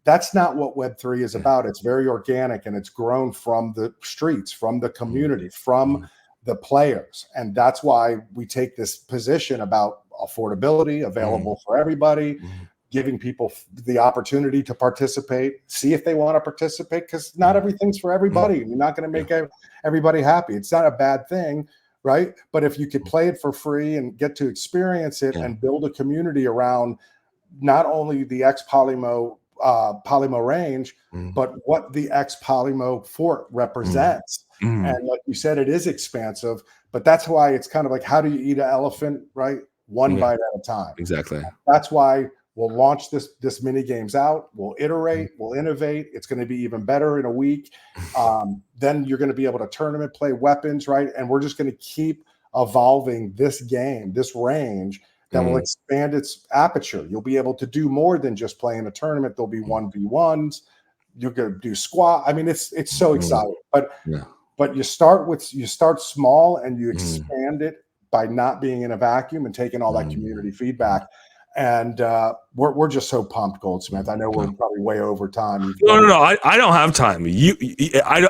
That's not what Web 3 is about. It's very organic, and it's grown from the streets, from the community, from the players. And that's why we take this position about affordability, available for everybody, giving people the opportunity to participate, see if they want to participate, because not everything's for everybody. You're not going to make everybody happy. It's not a bad thing, right? But if you could play it for free and get to experience it and build a community around not only the Polemo range, but what the Polemo fort represents. And like you said, it is expansive, but that's why it's kind of like, how do you eat an elephant, right? One bite at a time. Exactly. And that's why we'll launch this mini games out. We'll iterate. We'll innovate. It's going to be even better in a week. Then you're going to be able to tournament play weapons, right? And we're just going to keep evolving this game, this range that will expand its aperture. You'll be able to do more than just playing a tournament. There'll be 1v1s. You're going to do squad. I mean, it's so exciting. But you start small and you expand it by not being in a vacuum and taking all that community feedback. And we're just so pumped, Goldsmith. I know we're probably way over time. No. I don't have time.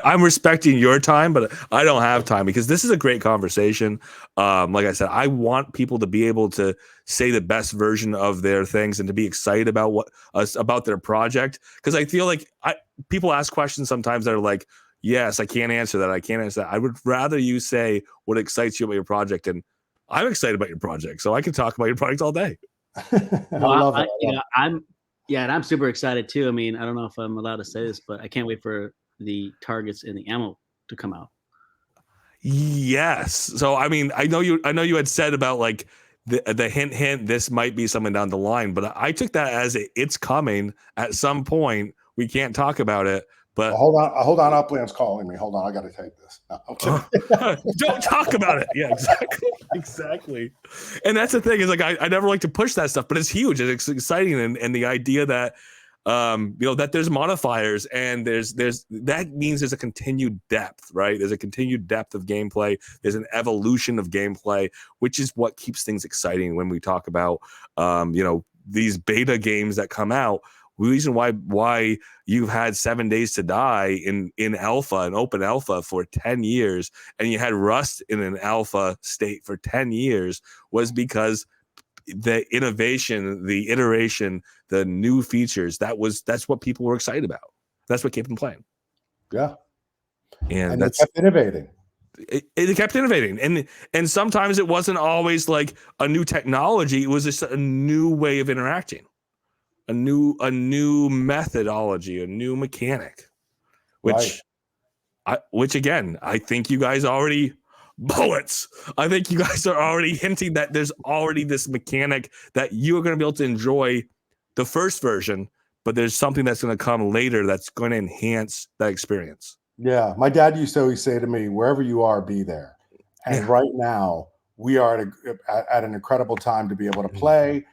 I'm respecting your time, but I don't have time because this is a great conversation. Like I said, I want people to be able to say the best version of their things and to be excited about about their project. Because I feel like people ask questions sometimes that are like, yes, I can't answer that. I can't answer that. I would rather you say what excites you about your project, and I'm excited about your project, so I can talk about your project all day. I'm super excited too. I mean, I don't know if I'm allowed to say this, but I can't wait for the targets and the ammo to come out. Yes. So I mean, I know you had said about like the hint, this might be something down the line, but I took that as it's coming at some point. We can't talk about it. But hold on. Upland's calling me. Hold on, I got to take this. No, don't talk about it. Yeah, exactly. And that's the thing is like I never like to push that stuff, but it's huge. It's exciting, and the idea that that there's modifiers and there's that means there's a continued depth, right? There's a continued depth of gameplay. There's an evolution of gameplay, which is what keeps things exciting when we talk about these beta games that come out. The reason why you've had 7 Days to Die in alpha and open alpha for 10 years, and you had Rust in an alpha state for 10 years was because the innovation, the iteration, the new features, that's what people were excited about. That's what kept them playing. Yeah. And they kept innovating. It kept innovating. And sometimes it wasn't always like a new technology. It was just a new way of interacting. A new methodology, a new mechanic, which again, I think you guys already bullets. I think you guys are already hinting that there's already this mechanic that you are going to be able to enjoy the first version, but there's something that's going to come later that's going to enhance that experience. Yeah. My dad used to always say to me, wherever you are, be there. And right now, we are at an incredible time to be able to play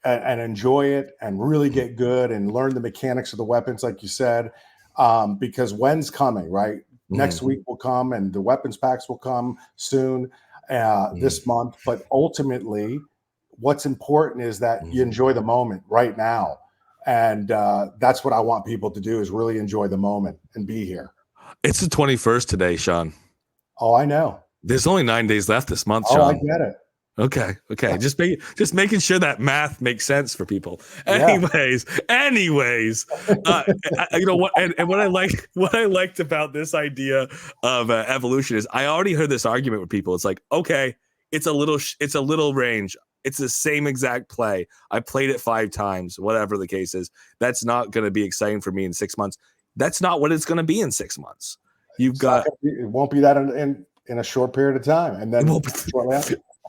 and enjoy it and really get good and learn the mechanics of the weapons, like you said, because when's coming, right? Next week will come and the weapons packs will come soon this month. But ultimately, what's important is that you enjoy the moment right now. And that's what I want people to do, is really enjoy the moment and be here. It's the 21st today, Sean. Oh, I know. There's only 9 days left this month, Sean. Oh, I get it. Okay. Just making sure that math makes sense for people. Anyways, you know what? And what I liked about this idea of evolution is I already heard this argument with people. It's like, okay, it's a little range. It's the same exact play. I played it 5 times, whatever the case is. That's not going to be exciting for me in 6 months. That's not what it's going to be in 6 months. It won't be that in a short period of time, and then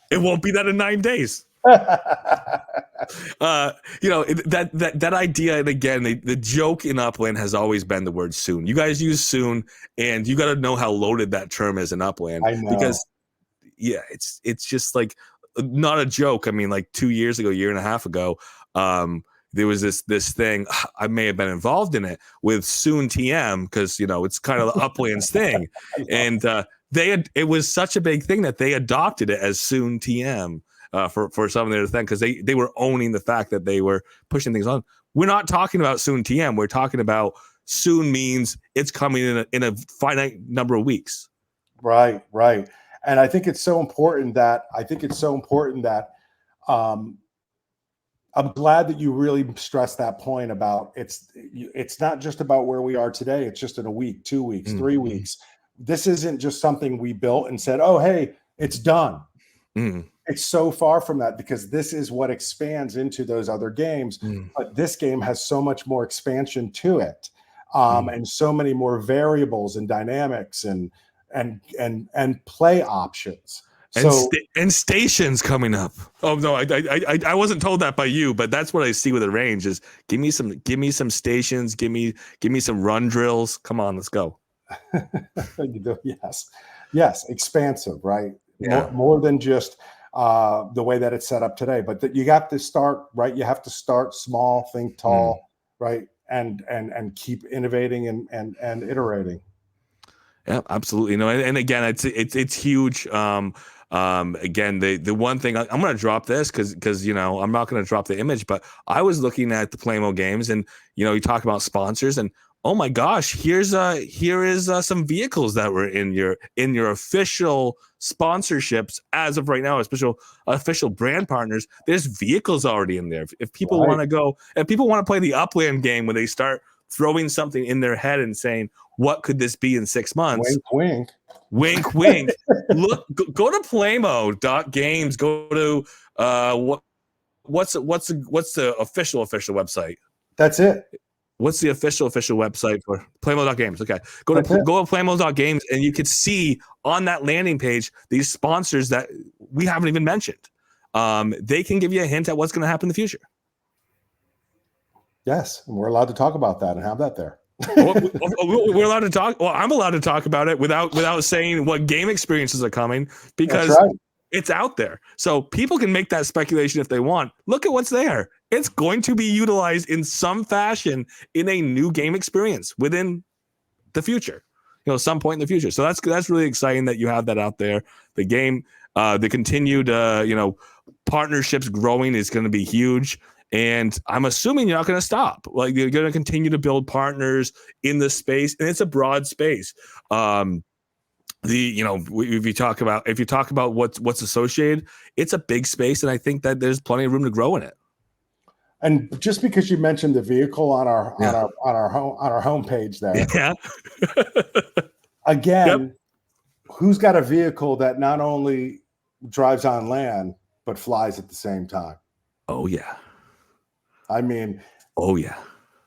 it won't be that in 9 days. You know, that idea, and again, the joke in Upland has always been the word soon. You guys use soon, and you got to know how loaded that term is in Upland. I know. Because it's just like not a joke. I mean, like 2 years ago, year and a half ago, there was this thing. I may have been involved in it with soon TM, because you know it's kind of the Upland's thing, and it was such a big thing that they adopted it as soon TM for some of their thing, because they were owning the fact that they were pushing things on. We're not talking about soon TM. We're talking about soon means it's coming in a finite number of weeks. Right. And I think it's so important that I'm glad that you really stressed that point about it's not just about where we are today. It's just in a week, 2 weeks, 3 weeks. This isn't just something we built and said, oh, hey, it's done. It's so far from that, because this is what expands into those other games. But this game has so much more expansion to it, and so many more variables and dynamics and play options. And stations coming up. Oh no, I wasn't told that by you, but that's what I see with the range is give me some stations, give me some run drills. Come on, let's go. Yes, expansive, right? Yeah. More than just the way that it's set up today, but that you have to start right. You have to start small, think tall, right, and keep innovating and iterating. Yeah, absolutely. No, and again, it's huge. Again, the one thing I'm going to drop this because you know I'm not going to drop the image, but I was looking at the Polemo Games, and you know you talk about sponsors, and oh my gosh, here is some vehicles that were in your official sponsorships as of right now, official brand partners. There's vehicles already in there. If people want to go, if people want to play the Upland game, when they start throwing something in their head and saying, what could this be in 6 months? Wink, wink. Wink, wink. Look, go to Polemo.games. Go to what's the official website? That's it. What's the official website for Polemo.games? Okay. Go to Polemo.games, and you could see on that landing page these sponsors that we haven't even mentioned. They can give you a hint at what's going to happen in the future. Yes, and we're allowed to talk about that and have that there. We're allowed to talk. Well, I'm allowed to talk about it without saying what game experiences are coming, because it's out there. So people can make that speculation if they want. Look at what's there. It's going to be utilized in some fashion in a new game experience within the future, you know, some point in the future. So that's really exciting that you have that out there. The game, the continued, partnerships growing is going to be huge. And I'm assuming you're not going to stop. Like, you're going to continue to build partners in the space, and it's a broad space. If you talk about what's associated, it's a big space, and I think that there's plenty of room to grow in it. And just because you mentioned the vehicle on our homepage there, again, who's got a vehicle that not only drives on land but flies at the same time? Oh yeah. I mean, oh yeah.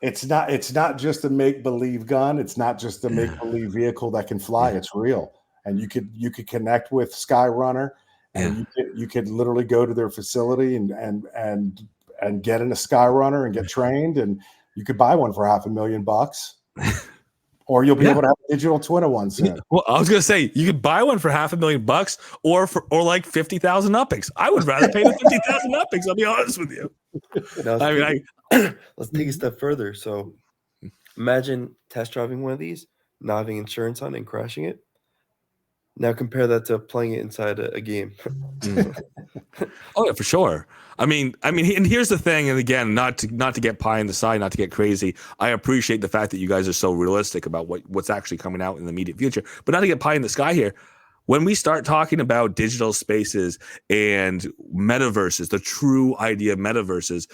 It's not just a make-believe gun. It's not just a make-believe vehicle that can fly. It's real. And you could connect with Skyrunner, and you could literally go to their facility and get in a Skyrunner and get trained, and you could buy one for $500,000. or you'll be able to have a digital twin of one soon. Well, I was gonna say you could buy one for $500,000 or like 50,000 uppies. I would rather pay the 50,000 uppies. I'll be honest with you. Let's take a step further. So imagine test driving one of these, not having insurance on it and crashing it. Now compare that to playing it inside a game. Oh yeah, for sure. I mean, and here's the thing, and again, not to get pie in the side, not to get crazy. I appreciate the fact that you guys are so realistic about what's actually coming out in the immediate future, but not to get pie in the sky here. When we start talking about digital spaces and metaverses, the true idea of metaverses,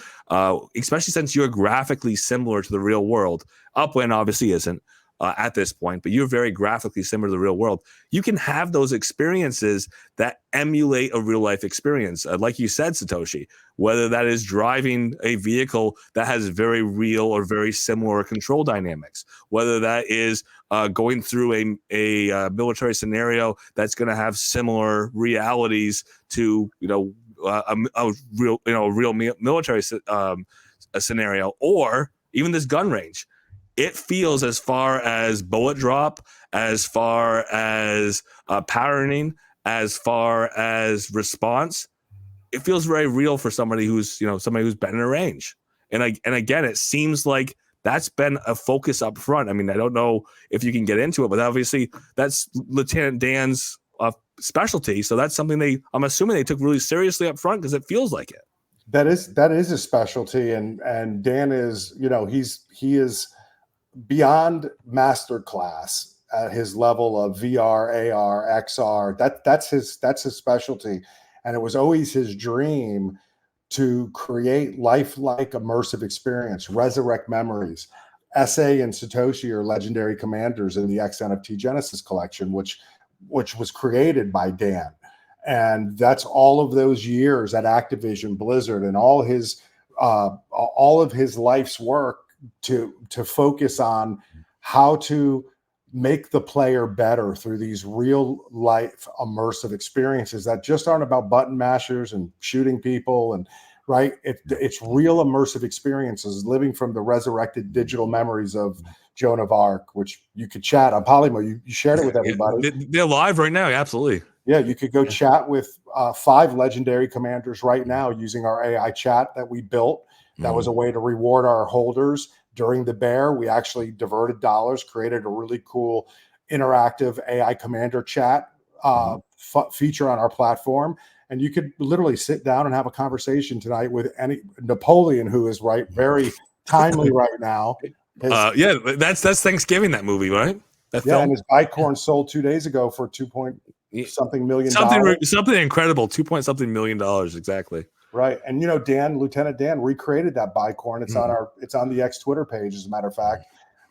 especially since you're graphically similar to the real world, Upland obviously isn't. At this point, but you're very graphically similar to the real world. You can have those experiences that emulate a real life experience. Like you said, Satoshi, whether that is driving a vehicle that has very real or very similar control dynamics, whether that is going through a military scenario that's going to have similar realities to, a real military scenario, or even this gun range. It feels, as far as bullet drop, as far as patterning, as far as response, it feels very real for somebody who's been in a range. And again, it seems like that's been a focus up front. I mean, I don't know if you can get into it, but obviously that's Lieutenant Dan's specialty. So that's something I'm assuming they took really seriously up front, because it feels like it. That is a specialty, and Dan is, he is beyond masterclass at his level of VR, AR, XR. That's his specialty, and it was always his dream to create lifelike immersive experience, resurrect memories. SA and Satoshi are legendary commanders in the XNFT Genesis collection, which was created by Dan, and that's all of those years at Activision Blizzard and all of his life's work to focus on how to make the player better through these real life immersive experiences that just aren't about button mashers and shooting people, and right, it's real immersive experiences living from the resurrected digital memories of Joan of Arc, which you could chat on Polemo. You shared it with everybody. They're live right now. Absolutely. Yeah, you could go chat with 5 legendary commanders right now using our AI chat that we built. That was a way to reward our holders during the bear. We actually diverted dollars, created a really cool interactive AI commander chat feature on our platform. And you could literally sit down and have a conversation tonight with any Napoleon, who is very timely right now. That's Thanksgiving, that movie, right? Film? And his Bicorn sold 2 days ago for $2.something million. Something incredible, $2.something million, exactly. Right. And Lieutenant Dan recreated that Bicorn. It's on the X Twitter page, as a matter of fact,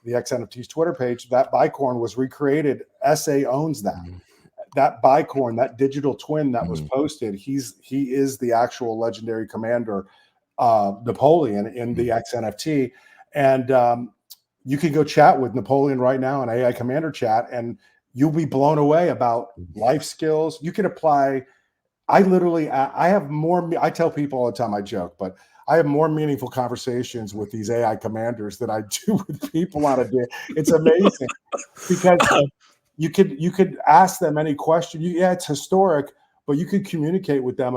the XNFT's Twitter page. That Bicorn was recreated. SA owns that. That Bicorn, that digital twin that was posted, he is the actual legendary commander, Napoleon, in the XNFT. And you can go chat with Napoleon right now in AI Commander chat, and you'll be blown away about life skills. You can apply. I tell people all the time, I joke, but I have more meaningful conversations with these AI commanders than I do with people on a day. It's amazing because you could ask them any question. It's historic, but you could communicate with them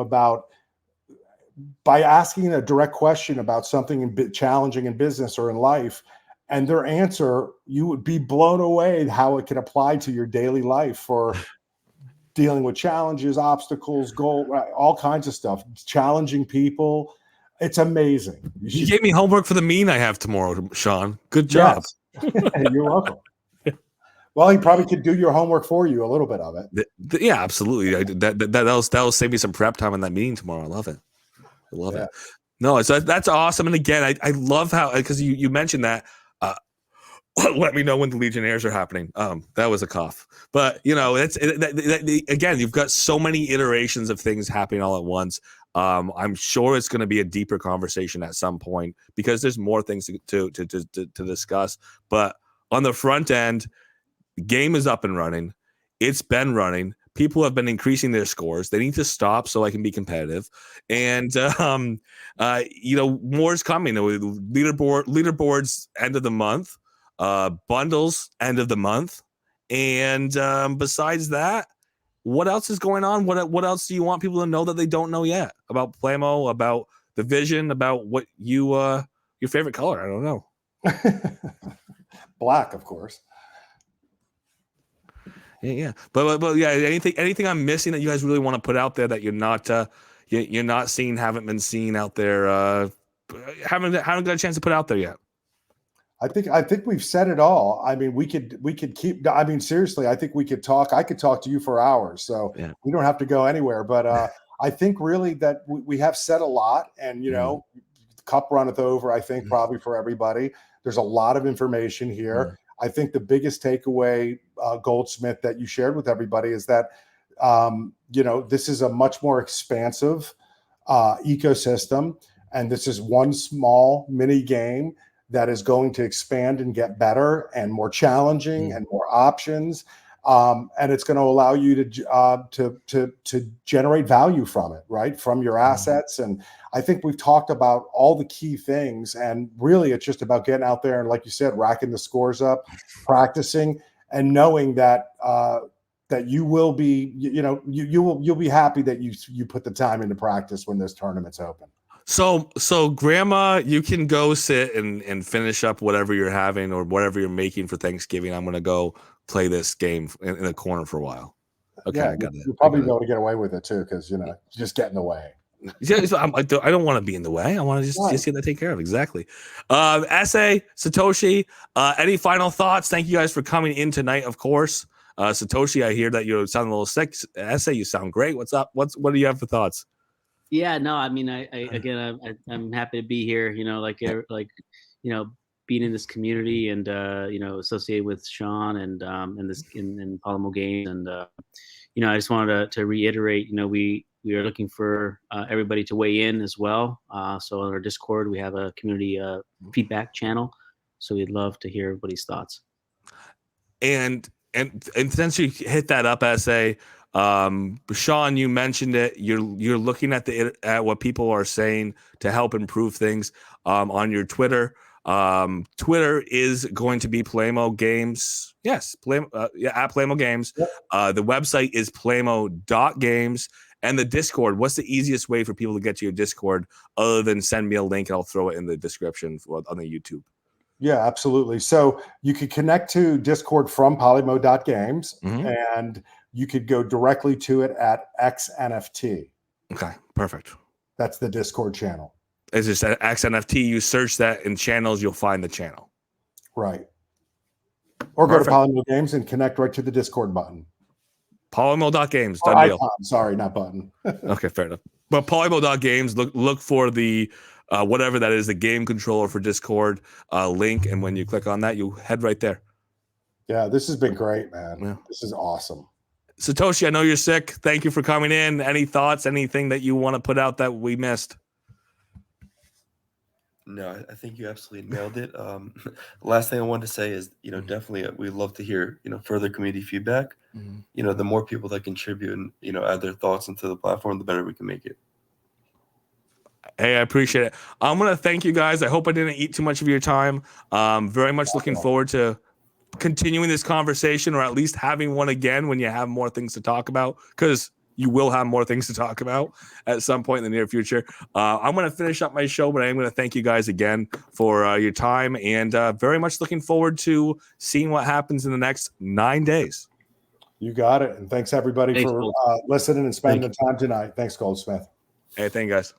by asking a direct question about something challenging in business or in life, and their answer, you would be blown away how it can apply to your daily life for dealing with challenges, obstacles, all kinds of stuff, challenging people. It's amazing. You gave me homework for the meeting I have tomorrow, Sean. Good job. Yes. You're welcome. Well, he probably could do your homework for you, a little bit of it. Yeah, absolutely. That'll save me some prep time in that meeting tomorrow. I love it. It. No, so that's awesome. And again, I love how, because you mentioned that. Let me know when the Legionnaires are happening. That was a cough, but again, you've got so many iterations of things happening all at once. I'm sure it's going to be a deeper conversation at some point, because there's more things to discuss. But on the front end, the game is up and running. It's been running. People have been increasing their scores. They need to stop so I can be competitive. And more is coming. Leaderboards end of the month. bundles end of the month. And besides that, what else is going on? What else do you want people to know that they don't know yet about Polemo, about the vision, about what you your favorite color? I don't know. Black, of course. Yeah. But yeah, anything I'm missing that you guys really want to put out there that you're not seeing, haven't been seen out there, haven't got a chance to put out there yet? I think we've said it all. I mean, we could keep. I mean, seriously, I think we could talk. I could talk to you for hours, so yeah. We don't have to go anywhere. But I think really that we have said a lot, and the cup runneth over. I think probably for everybody. There's a lot of information here. I think the biggest takeaway, Goldsmith, that you shared with everybody is that this is a much more expansive ecosystem, and this is one small mini game that is going to expand and get better and more challenging and more options. And it's going to allow you to generate value from it, right? From your assets. And I think we've talked about all the key things, and really it's just about getting out there and, like you said, racking the scores up, practicing, and knowing that that you will be, you'll be happy that you put the time into practice when those tournaments open. So grandma, you can go sit and finish up whatever you're having or whatever you're making for Thanksgiving. I'm going to go play this game in a corner for a while. Okay. Yeah, I got it. You'll probably be able to get away with it too, because you just get in the way. Yeah, I don't want to be in the way. I want to just get that taken care of. Exactly. Essay, Satoshi, any final thoughts? Thank you guys for coming in tonight, of course. Satoshi, I hear that you sound a little sick. Essay, you sound great. What's up? What do you have for thoughts? Yeah, no, I mean, I'm happy to be here. Being in this community and associated with Sean and in Polemo Games, and I just wanted to reiterate, we are looking for everybody to weigh in as well. So on our Discord, we have a community feedback channel, so we'd love to hear everybody's thoughts. And since you hit that up, Essay. Sean, you mentioned it. You're looking at what people are saying to help improve things on your Twitter. Twitter is going to be Polemo Games. Yes, at Polemo Games. Yep. The website is polemo.games. And the Discord, what's the easiest way for people to get to your Discord other than send me a link and I'll throw it in the description on the YouTube? Yeah, absolutely. So you could connect to Discord from polemo.games, and you could go directly to it at XNFT. Okay, perfect. That's the Discord channel. It's just at XNFT. You search that in channels, you'll find the channel. Right. Or perfect. Go to Polemo Games and connect right to the Discord button. Polemo.games. Done deal. Sorry, not button. Okay, fair enough. But Polemo.games, look for the whatever that is, the game controller for Discord link, and when you click on that, you head right there. Yeah, this has been great, man. Yeah. This is awesome. Satoshi, I know you're sick. Thank you for coming in. Any thoughts, anything that you want to put out that we missed? No, I think you absolutely nailed it. Last thing I wanted to say is, definitely we'd love to hear, further community feedback. The more people that contribute and, add their thoughts into the platform, the better we can make it. Hey, I appreciate it. I'm going to thank you guys. I hope I didn't eat too much of your time. Very much looking forward to continuing this conversation, or at least having one again when you have more things to talk about, because you will have more things to talk about at some point in the near future. I'm going to finish up my show, but I am going to thank you guys again for your time, and very much looking forward to seeing what happens in the next 9 days. You got it. And thanks everybody for listening and spending the time tonight. Thanks, Goldsmith. Hey, thank you guys.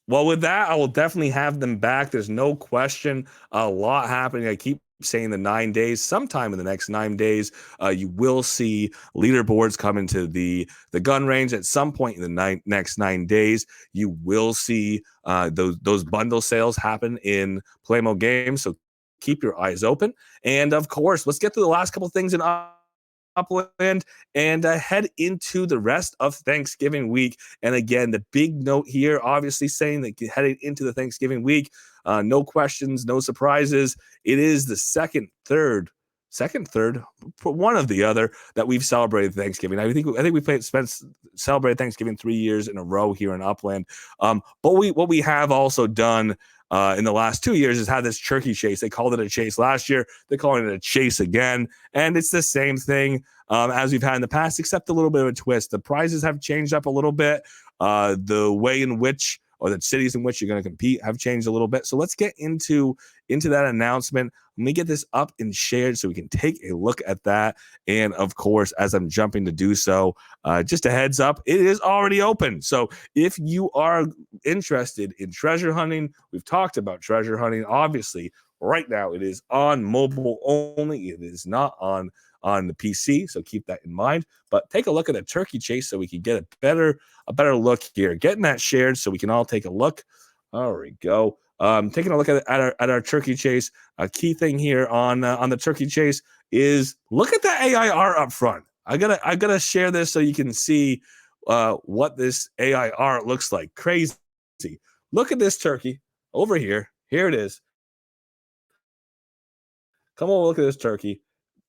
Well, with that, I will definitely have them back. There's no question. A lot happening. I keep saying the 9 days. Sometime in the next 9 days, you will see leaderboards come into the gun range. At some point in the next 9 days, you will see those bundle sales happen in Polemo Games. So keep your eyes open. And of course, let's get to the last couple of things in Upland and head into the rest of Thanksgiving week. And again, the big note here, obviously saying that heading into the Thanksgiving week, no questions, no surprises. It is the second, third, one of the other that we've celebrated Thanksgiving. I think we celebrated Thanksgiving 3 years in a row here in Upland. But what we have also done in the last 2 years has had this turkey chase. They called it a chase last year. They're calling it a chase again. And it's the same thing as we've had in the past, except a little bit of a twist. The prizes have changed up a little bit. The way in which, or the cities in which you're going to compete have changed a little bit. So let's get into that announcement. Let me get this up and shared so we can take a look at that. And of course, as I'm jumping to do so, just a heads up, it is already open. So if you are interested in treasure hunting, we've talked about treasure hunting. Obviously, right now it is on mobile only. It is not on the PC, so keep that in mind. But take a look at the turkey chase so we can get a better look here. Getting that shared so we can all take a look. There we go. Taking a look at our turkey chase. A key thing here on the turkey chase is look at the AIR up front. I gotta share this so you can see what this AIR looks like. Crazy. Look at this turkey over here. Here it is. Come on, look at this turkey.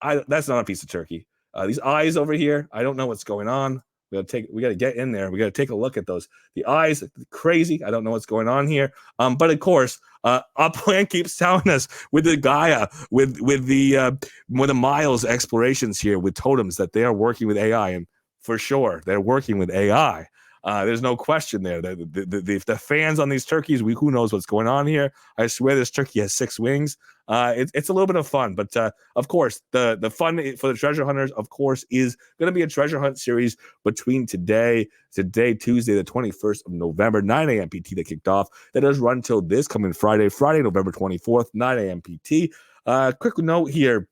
That's not a piece of turkey. These eyes over here, I don't know what's going on. We got to get in there. We got to take a look at those. The eyes, crazy. I don't know what's going on here. But of course, Upland keeps telling us with the Gaia, with the Miles explorations here with Totems that they are working with AI, and for sure they're working with AI. There's no question there. The fans on these turkeys, who knows what's going on here? I swear this turkey has 6 wings. It's a little bit of fun, but of course, the fun for the treasure hunters, of course, is going to be a treasure hunt series between today, Tuesday, the 21st of November, 9 a.m. PT that kicked off. That does run till this coming Friday, November 24th, 9 a.m. PT. Quick note here.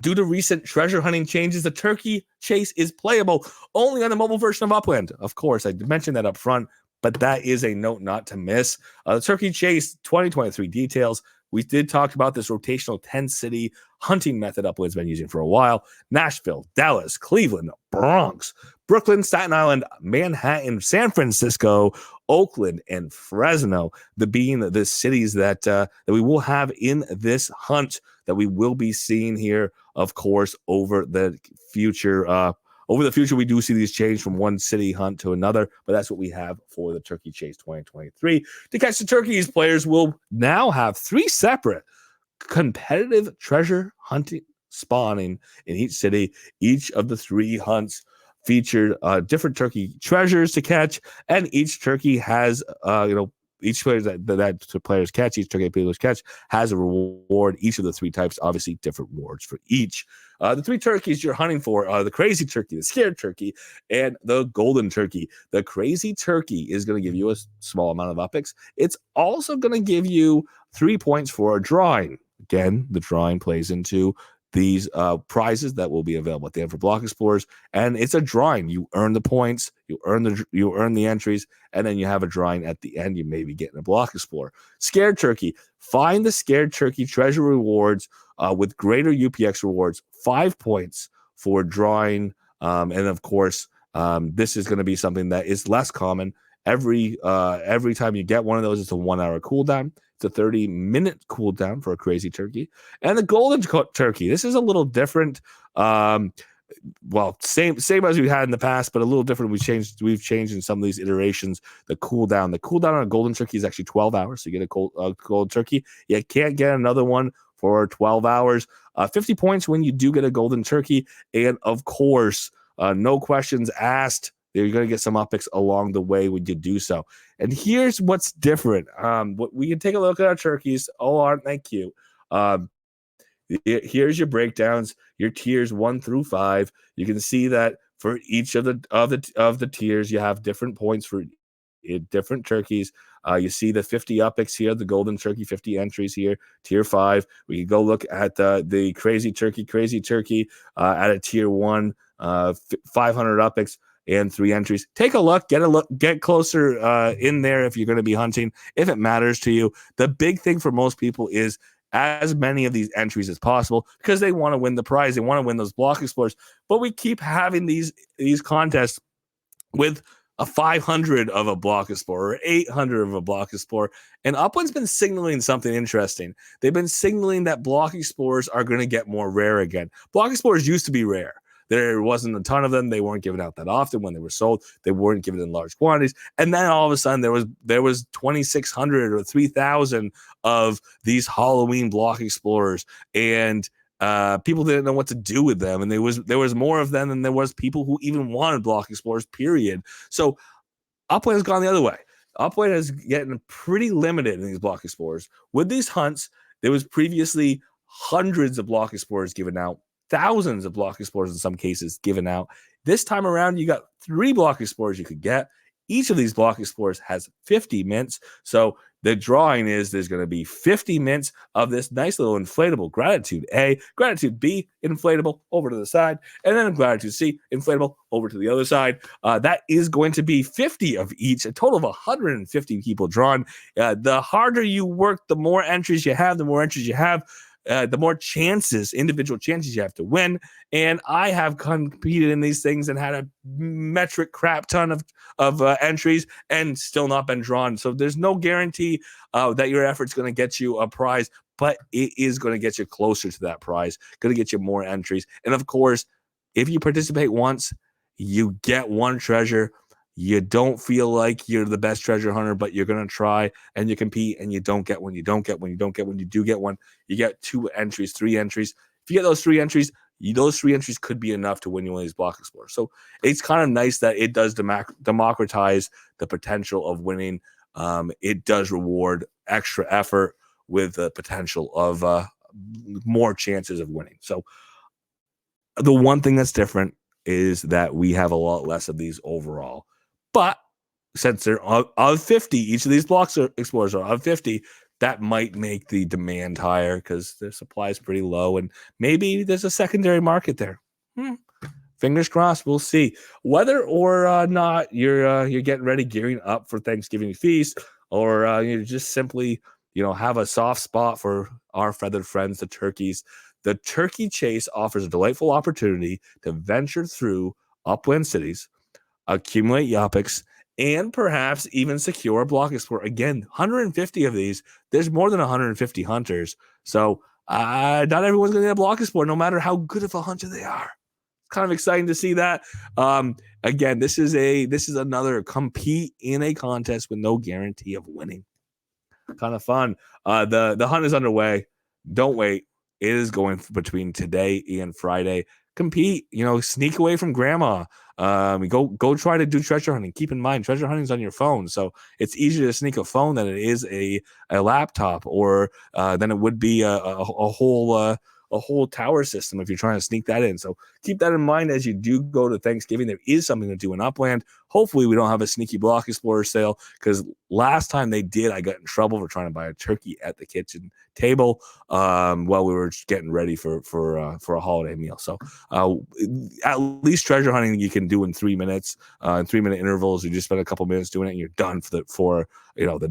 Due to recent treasure hunting changes, the turkey chase is playable only on the mobile version of Upland. Of course, I mentioned that up front, but that is a note not to miss. The turkey chase 2023 details. We did talk about this rotational 10-city hunting method Upland's been using for a while. Nashville, Dallas, Cleveland, Bronx, Brooklyn, Staten Island, Manhattan, San Francisco, Oakland, and Fresno, being the cities that we will have in this hunt that we will be seeing here, of course, over the future. We do see these change from one city hunt to another, but that's what we have for the Turkey Chase 2023. To catch the turkeys, players will now have 3 separate competitive treasure hunting spawning in each city. Each of the 3 hunts featured different turkey treasures to catch, and each turkey has each player that players catch, each turkey players catch has a reward. Each of the 3 types, obviously, different rewards for each. The 3 turkeys you're hunting for are the crazy turkey, the scared turkey, and the golden turkey. The crazy turkey is going to give you a small amount of upix. It's also going to give you 3 points for a drawing. Again, the drawing plays into these prizes that will be available at the end for block explorers, and it's a drawing. You earn the points, you earn the entries, and then you have a drawing at the end. You may be getting a block explorer. Scared turkey. Find the scared turkey treasure rewards with greater UPX rewards. 5 points for drawing, and of course, this is going to be something that is less common. Every time you get one of those, it's a 1-hour cooldown. It's a 30-minute cooldown for a crazy turkey. And the golden turkey, this is a little different. Same as we had in the past, but a little different. We've changed in some of these iterations. The cooldown on a golden turkey is actually 12 hours. So you get a gold turkey. You can't get another one for 12 hours. 50 points when you do get a golden turkey. And of course, no questions asked. You're going to get some upix along the way when you do so. And here's what's different. We can take a look at our turkeys. Oh, aren't they cute? Here's your breakdowns, your tiers 1 through 5. You can see that for each of the tiers, you have different points for different turkeys. You see the 50 upix here, the golden turkey, 50 entries here, tier 5. We can go look at the crazy turkey at a tier 1, 500 upix. And 3 entries. Take a look, get closer in there if you're going to be hunting, if it matters to you. The big thing for most people is as many of these entries as possible because they want to win the prize. They want to win those block explorers. But we keep having these contests with a 500 of a block explorer, or 800 of a block explorer. And Upland's been signaling something interesting. They've been signaling that block explorers are going to get more rare again. Block explorers used to be rare. There wasn't a ton of them. They weren't given out that often. When they were sold, they weren't given in large quantities. And then all of a sudden, there was 2,600 or 3,000 of these Halloween block explorers, and people didn't know what to do with them. And there was more of them than there was people who even wanted block explorers, period. So Upland has gone the other way. Upland is getting pretty limited in these block explorers. With these hunts, there was previously hundreds of block explorers given out, thousands of block explorers in some cases given out. This time around, you got 3 block explorers you could get. Each of these block explorers has 50 mints. So the drawing is there's going to be 50 mints of this nice little inflatable Gratitude A, Gratitude B, inflatable over to the side, and then Gratitude C, inflatable over to the other side. That is going to be 50 of each, a total of 150 people drawn. The harder you work, the more entries you have, the more individual chances you have to win. And I have competed in these things and had a metric crap ton of entries and still not been drawn. So there's no guarantee that your effort's going to get you a prize, but it is going to get you closer to that prize, going to get you more entries. And of course, if you participate once, you get one treasure. You don't feel like you're the best treasure hunter, but you're going to try and you compete and you don't get one. You do get one, you get 2 entries, 3 entries. If you get those 3 entries, those 3 entries could be enough to win you one of these block explorers. So it's kind of nice that it does democratize the potential of winning. It does reward extra effort with the potential of more chances of winning. So the one thing that's different is that we have a lot less of these overall. But since they're of 50, each of these block explorers are of 50, that might make the demand higher because their supply is pretty low, and maybe there's a secondary market there. Fingers crossed. We'll see whether or not you're getting ready, gearing up for Thanksgiving feast, or you just simply have a soft spot for our feathered friends, the turkeys. The Turkey Chase offers a delightful opportunity to venture through upland cities, accumulate Yopics, and perhaps even secure a block explorer. Again, 150 of these. There's more than 150 hunters. So not everyone's going to get a block explorer, no matter how good of a hunter they are. Kind of exciting to see that. Again, this is another compete in a contest with no guarantee of winning. Kind of fun. The hunt is underway. Don't wait. It is going between today and Friday. Compete, sneak away from grandma. Go try to do treasure hunting. Keep in mind, treasure hunting is on your phone, so it's easier to sneak a phone than it is a laptop, or than it would be a whole tower system if you're trying to sneak that in. So keep that in mind as you do go to Thanksgiving. There is something to do in Upland. Hopefully we don't have a sneaky block explorer sale, because last time they did, I got in trouble for trying to buy a turkey at the kitchen table while we were getting ready for a holiday meal. So at least treasure hunting you can do in 3 minutes, in 3-minute intervals. You just spend a couple minutes doing it and you're done for the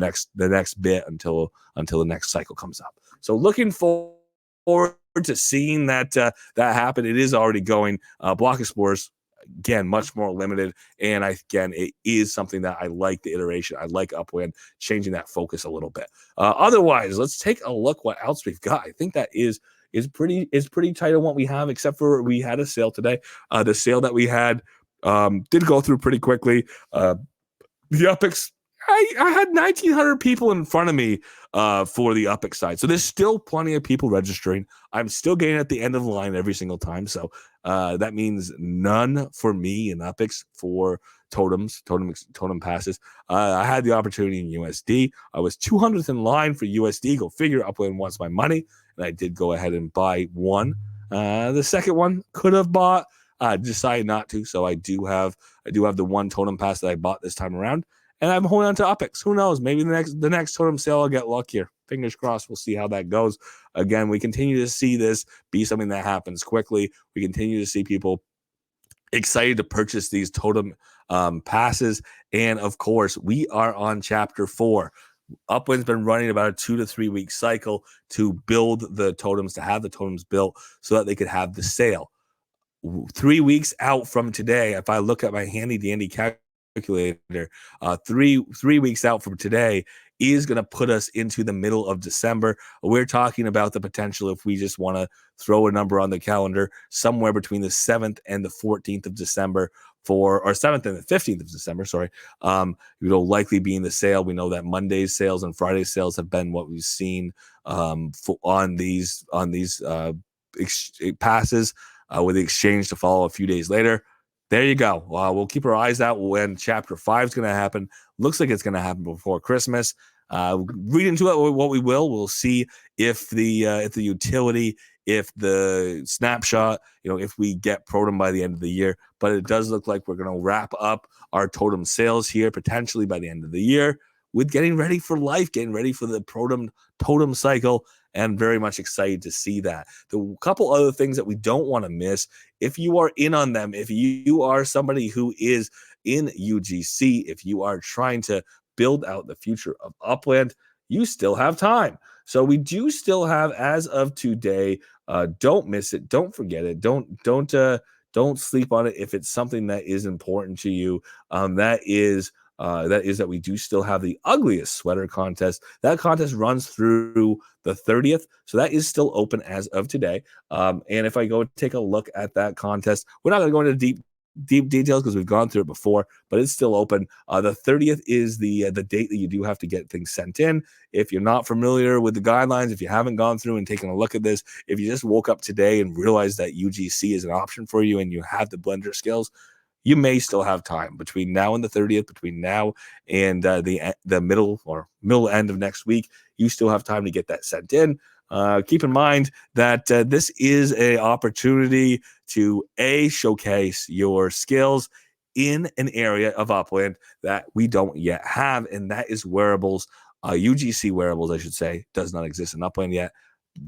next bit until the next cycle comes up. So looking forward to seeing that happen. It is already going. Block explorers, again, much more limited, and it is something that I like. The iteration, I like Upland changing that focus a little bit. Otherwise, let's take a look what else we've got. I think that is pretty tight on what we have, except for we had a sale today. The sale that we had did go through pretty quickly. The Upics, I had 1,900 people in front of me for the Upic side. So there's still plenty of people registering. I'm still getting at the end of the line every single time. So that means none for me in Upics for totem passes. I had the opportunity in USD. I was 200th in line for USD. Go figure. Upland wants my money. And I did go ahead and buy one. The second one could have bought. Decided not to. So I do have the one totem pass that I bought this time around. And I'm holding on to Upics. Who knows? Maybe the next totem sale I'll get luckier. Fingers crossed. We'll see how that goes. Again, we continue to see this be something that happens quickly. We continue to see people excited to purchase these totem passes. And of course, we are on chapter 4. Upland's been running about a 2 to 3 week cycle to build the totems, to have the totems built so that they could have the sale. 3 weeks out from today, if I look at my handy dandy calculator, 3 weeks out from today is going to put us into the middle of December. We're talking about the potential, if we just want to throw a number on the calendar, somewhere between the 7th and the 14th of December or 7th and the 15th of December, sorry. Likely being the sale. We know that Monday's sales and Friday's sales have been what we've seen on these passes, with the exchange to follow a few days later. There you go. We'll keep our eyes out when Chapter 5 is going to happen. Looks like it's going to happen before Christmas. Read into it what we will. We'll see if the utility, if the snapshot, if we get Totem by the end of the year. But it does look like we're going to wrap up our Totem sales here potentially by the end of the year with getting ready for life, getting ready for the Totem cycle, and very much excited to see that. The couple other things that we don't want to miss, if you are in on them, if you are somebody who is in UGC, if you are trying to build out the future of Upland, you still have time. So we do still have, as of today, don't miss it, don't forget it, don't sleep on it if it's something that is important to you. That is that we do still have the Ugliest Sweater contest. That contest runs through the 30th, so that is still open as of today. And if I go take a look at that contest, we're not going to go into deep details because we've gone through it before, but it's still open. The 30th is the date that you do have to get things sent in. If you're not familiar with the guidelines, if you haven't gone through and taken a look at this, if you just woke up today and realized that UGC is an option for you and you have the blender skills, you may still have time between now and the 30th, between now and the middle end of next week. You still have time to get that sent in. Keep in mind that this is an opportunity to showcase your skills in an area of Upland that we don't yet have, and that is wearables. UGC wearables, I should say, does not exist in Upland yet.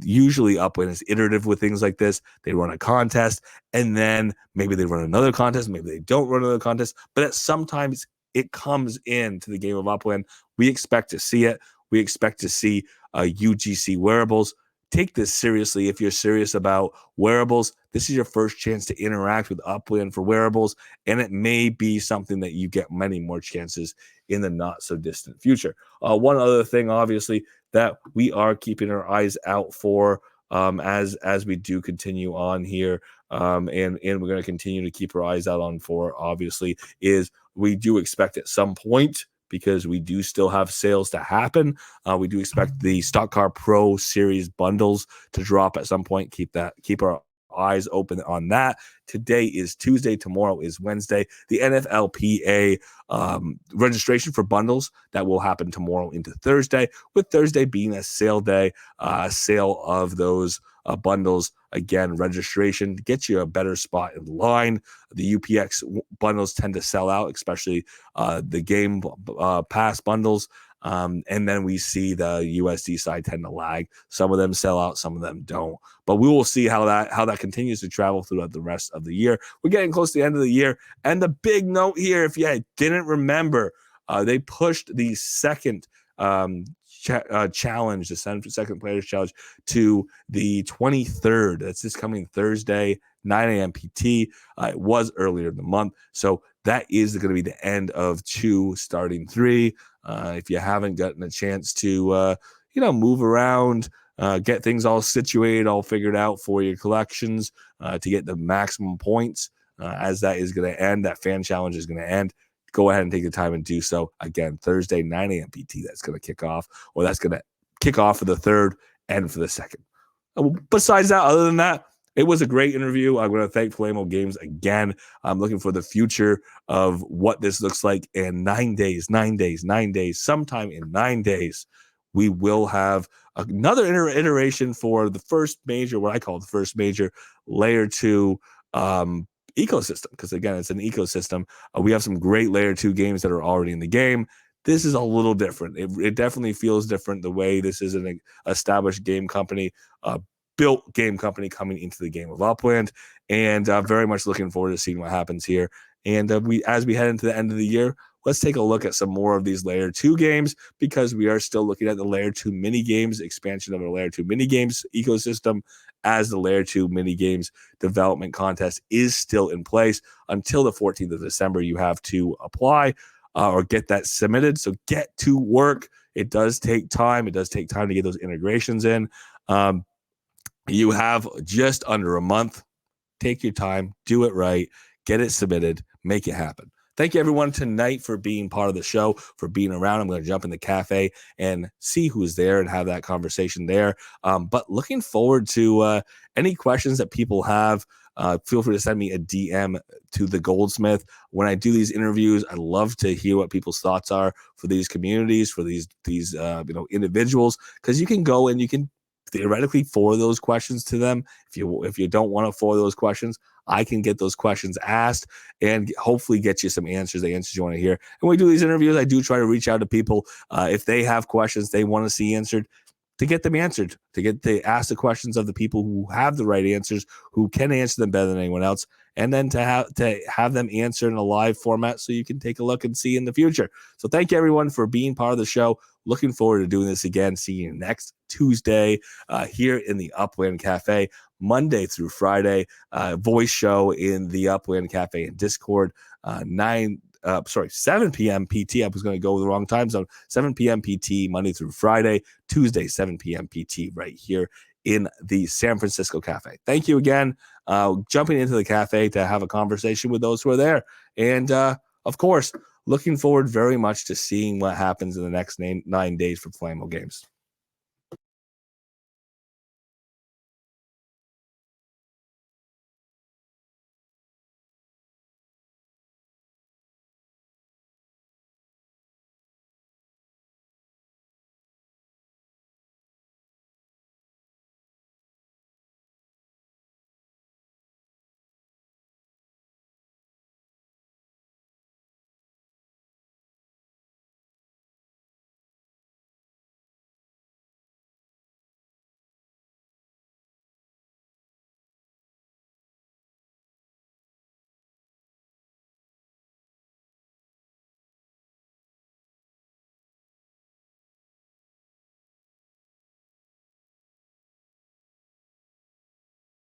Usually Upland is iterative with things like this. They run a contest, and then maybe they run another contest, maybe they don't run another contest, but sometimes it comes into the game of Upland. We expect to see it. We expect to see UGC wearables. Take this seriously. If you're serious about wearables, this is your first chance to interact with Upland for wearables, and it may be something that you get many more chances in the not so distant future. One other thing, obviously, that we are keeping our eyes out for as we do continue on here, and we're going to continue to keep our eyes out on for, obviously, is we do expect at some point, because we do still have sales to happen, we do expect the Stock Car Pro Series bundles to drop at some point. Keep our eyes open on that. Today is Tuesday, tomorrow is Wednesday. The NFLPA registration for bundles, that will happen tomorrow into Thursday, with Thursday being a sale day, sale of those bundles. Again, registration gets you a better spot in line. The UPX bundles tend to sell out, especially the game pass bundles. And then we see the USD side tend to lag. Some of them sell out, some of them don't. But we will see how that continues to travel throughout the rest of the year. We're getting close to the end of the year. And the big note here, if you didn't remember, they pushed the second challenge, the second Players Challenge, to the 23rd. That's this coming Thursday, 9 a.m. PT. It was earlier in the month. So that is going to be the end of 2, starting 3. If you haven't gotten a chance to, move around, get things all situated, all figured out for your collections, to get the maximum points, as that is going to end, that fan challenge is going to end, go ahead and take the time and do so. Again, Thursday, 9 a.m. PT, that's going to kick off, or that's going to kick off for the 3rd and for the 2nd. Besides that, other than that, it was a great interview. I'm going to thank Polemo Games again. I'm looking for the future of what this looks like in 9 days, sometime in 9 days. We will have another iteration for the first major, what I call the first major layer 2 ecosystem, because again, it's an ecosystem. We have some great layer 2 games that are already in the game. This is a little different. It definitely feels different, the way this is an established game company, built game company coming into the game of Upland, and very much looking forward to seeing what happens here. And as we head into the end of the year, let's take a look at some more of these layer 2 games, because we are still looking at the layer 2 mini games, expansion of the layer 2 mini games ecosystem, as the layer 2 mini games development contest is still in place until the 14th of December. You have to apply or get that submitted. So get to work. It does take time. It does take time to get those integrations in. You have just under a month. Take your time, do it right, get it submitted, make it happen. Thank you, everyone, tonight for being part of the show, for being around. I'm going to jump in the cafe and see who's there and have that conversation there. But looking forward to any questions that people have. Feel free to send me a DM to Thegoldsmith. When I do these interviews, I love to hear what people's thoughts are for these communities, for these individuals, because you can go and you can theoretically forward those questions to them. If you don't want to forward those questions, I can get those questions asked and hopefully get you some answers, the answers you want to hear. And when we do these interviews, I do try to reach out to people if they have questions they want to see answered, to get them answered, to ask the questions of the people who have the right answers, who can answer them better than anyone else, and then to have them answer in a live format so you can take a look and see in the future. So thank you, everyone, for being part of the show. Looking forward to doing this again. See you next Tuesday here in the Upland Cafe, Monday through Friday. Voice show in the Upland Cafe and Discord, 7 p.m. PT. I was going to go with the wrong time zone. 7 p.m. PT, Monday through Friday, Tuesday, 7 p.m. PT, right here in the San Francisco Cafe. Thank you again. Jumping into the cafe to have a conversation with those who are there. And of course, looking forward very much to seeing what happens in the next 9 days for Polemo Games.